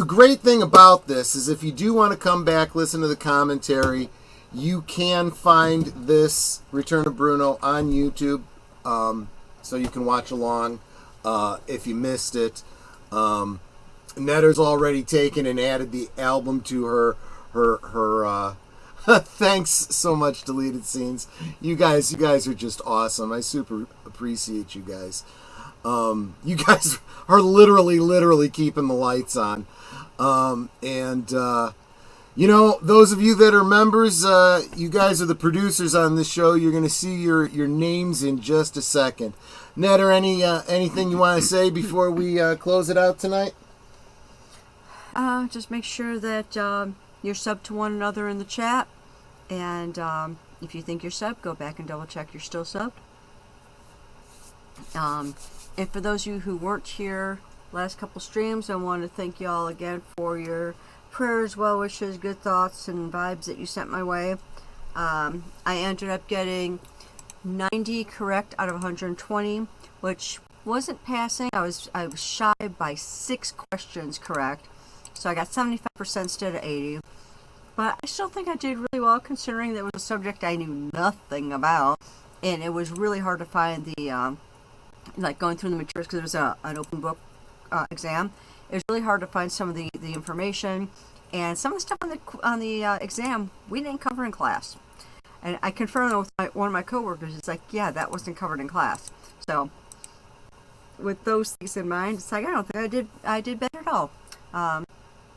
great thing about this is, if you do want to come back, listen to the commentary, you can find this Return of Bruno on YouTube. So you can watch along if you missed it. Netter's already taken and added the album to her thanks so much, Deleted Scenes. You guys are just awesome. I super appreciate you guys. You guys are literally keeping the lights on. Those of you that are members, you guys are the producers on this show. You're going to see your names in just a second. Ned, or anything you want to say before we close it out tonight? Just make sure that you're subbed to one another in the chat. And if you think you're subbed, go back and double check you're still subbed. And for those of you who weren't here last couple streams, I want to thank you all again for your prayers, well wishes, good thoughts, and vibes that you sent my way. I ended up getting 90 correct out of 120, which wasn't passing. I was shy by 6 questions correct, so I got 75% instead of 80. But I still think I did really well, considering that it was a subject I knew nothing about, and it was really hard to find the like going through the materials, because it was an open book exam. It was really hard to find some of the information, and some of the stuff on the exam we didn't cover in class. And I confirmed with one of my coworkers. It's like, yeah, that wasn't covered in class. So with those things in mind, it's like, I don't think I did better at all.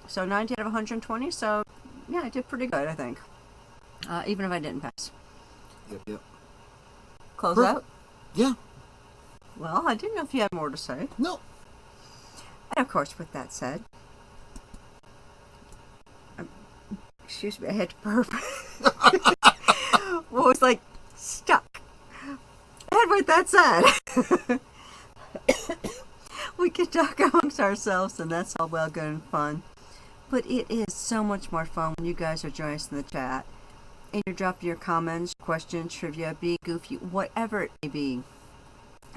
So 90 out of 120. So yeah, I did pretty good, I think. Even if I didn't pass. Yep. Close Perfect. out? Yeah. Well, I didn't know if you had more to say. No. And of course, with that said, excuse me, I had to burp. Well, it's like stuck. And with that said, we can talk amongst ourselves, and that's all well, good, and fun. But it is so much more fun when you guys are joining us in the chat, and you're dropping your comments, questions, trivia, being goofy, whatever it may be.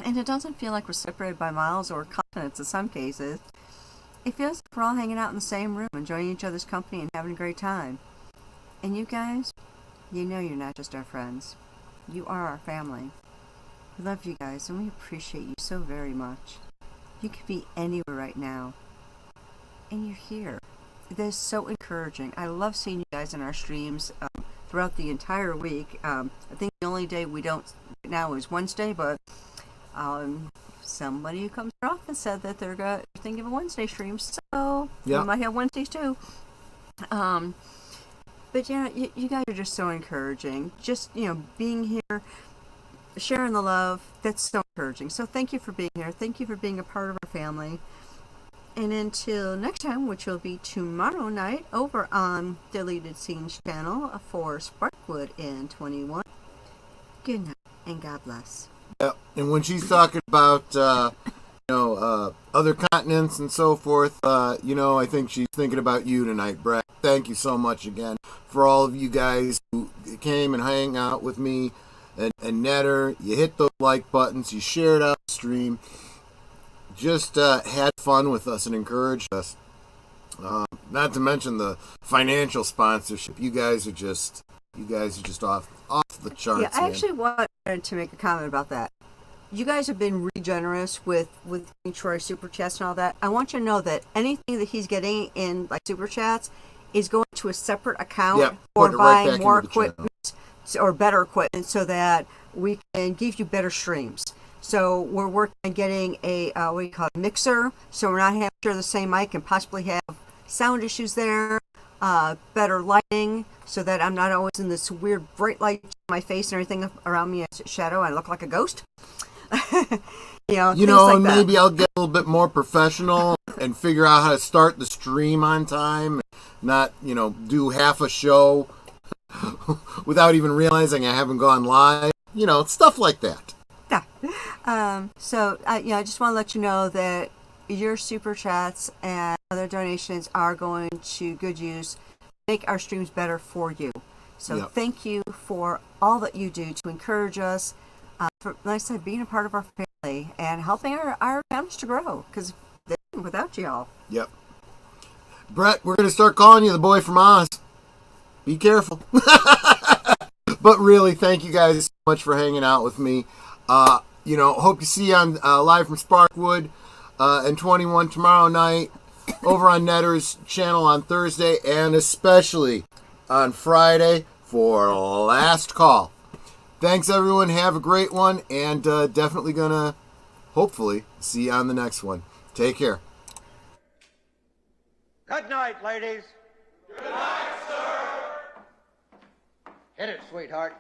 And it doesn't feel like we're separated by miles or continents in some cases. It feels like we're all hanging out in the same room, enjoying each other's company and having a great time. And you guys, you know you're not just our friends. You are our family. We love you guys, and we appreciate you so very much. You could be anywhere right now, and you're here. That is so encouraging. I love seeing you guys in our streams throughout the entire week. I think the only day we don't right now is Wednesday, but somebody who comes to our office said that they're thinking of a Wednesday stream, so we might have Wednesdays too. But yeah, you guys are just so encouraging. Just, being here, sharing the love, that's so encouraging. So thank you for being here. Thank you for being a part of our family. And until next time, which will be tomorrow night over on Deleted Scenes channel for Sparkwood in 21. Good night and God bless. Yeah, and when she's talking about other continents and so forth, I think she's thinking about you tonight, Brett. Thank you so much again for all of you guys who came and hang out with me and Netter. You hit those like buttons, you shared out the stream, just had fun with us and encouraged us. Not to mention the financial sponsorship. You guys are just off the charts. Yeah, I actually wanted to make a comment about that. You guys have been really generous with Troy super chats and all that. I want you to know that anything that he's getting in like super chats is going to a separate account for buying more equipment or better equipment, so that we can give you better streams. So we're working on getting a mixer, so we're not having to share the same mic and possibly have sound issues there. Better lighting, so that I'm not always in this weird bright light in my face and everything around me is shadow. I look like a ghost. And maybe I'll get a little bit more professional and figure out how to start the stream on time, and not, do half a show without even realizing I haven't gone live. Stuff like that. Yeah. I just want to let you know that your super chats and other donations are going to good use, make our streams better for you. So Thank you for all that you do to encourage us, for, like I said, being a part of our family and helping our families to grow, because without you all. Yep. Brett, we're going to start calling you the boy from Oz. Be careful. But really, thank you guys so much for hanging out with me. Hope to see you on live from Sparkwood and 21 tomorrow night, over on Netter's channel on Thursday, and especially on Friday for Last Call. Thanks, everyone. Have a great one, and definitely gonna, hopefully, see you on the next one. Take care. Good night, ladies. Good night, sir. Hit it, sweetheart.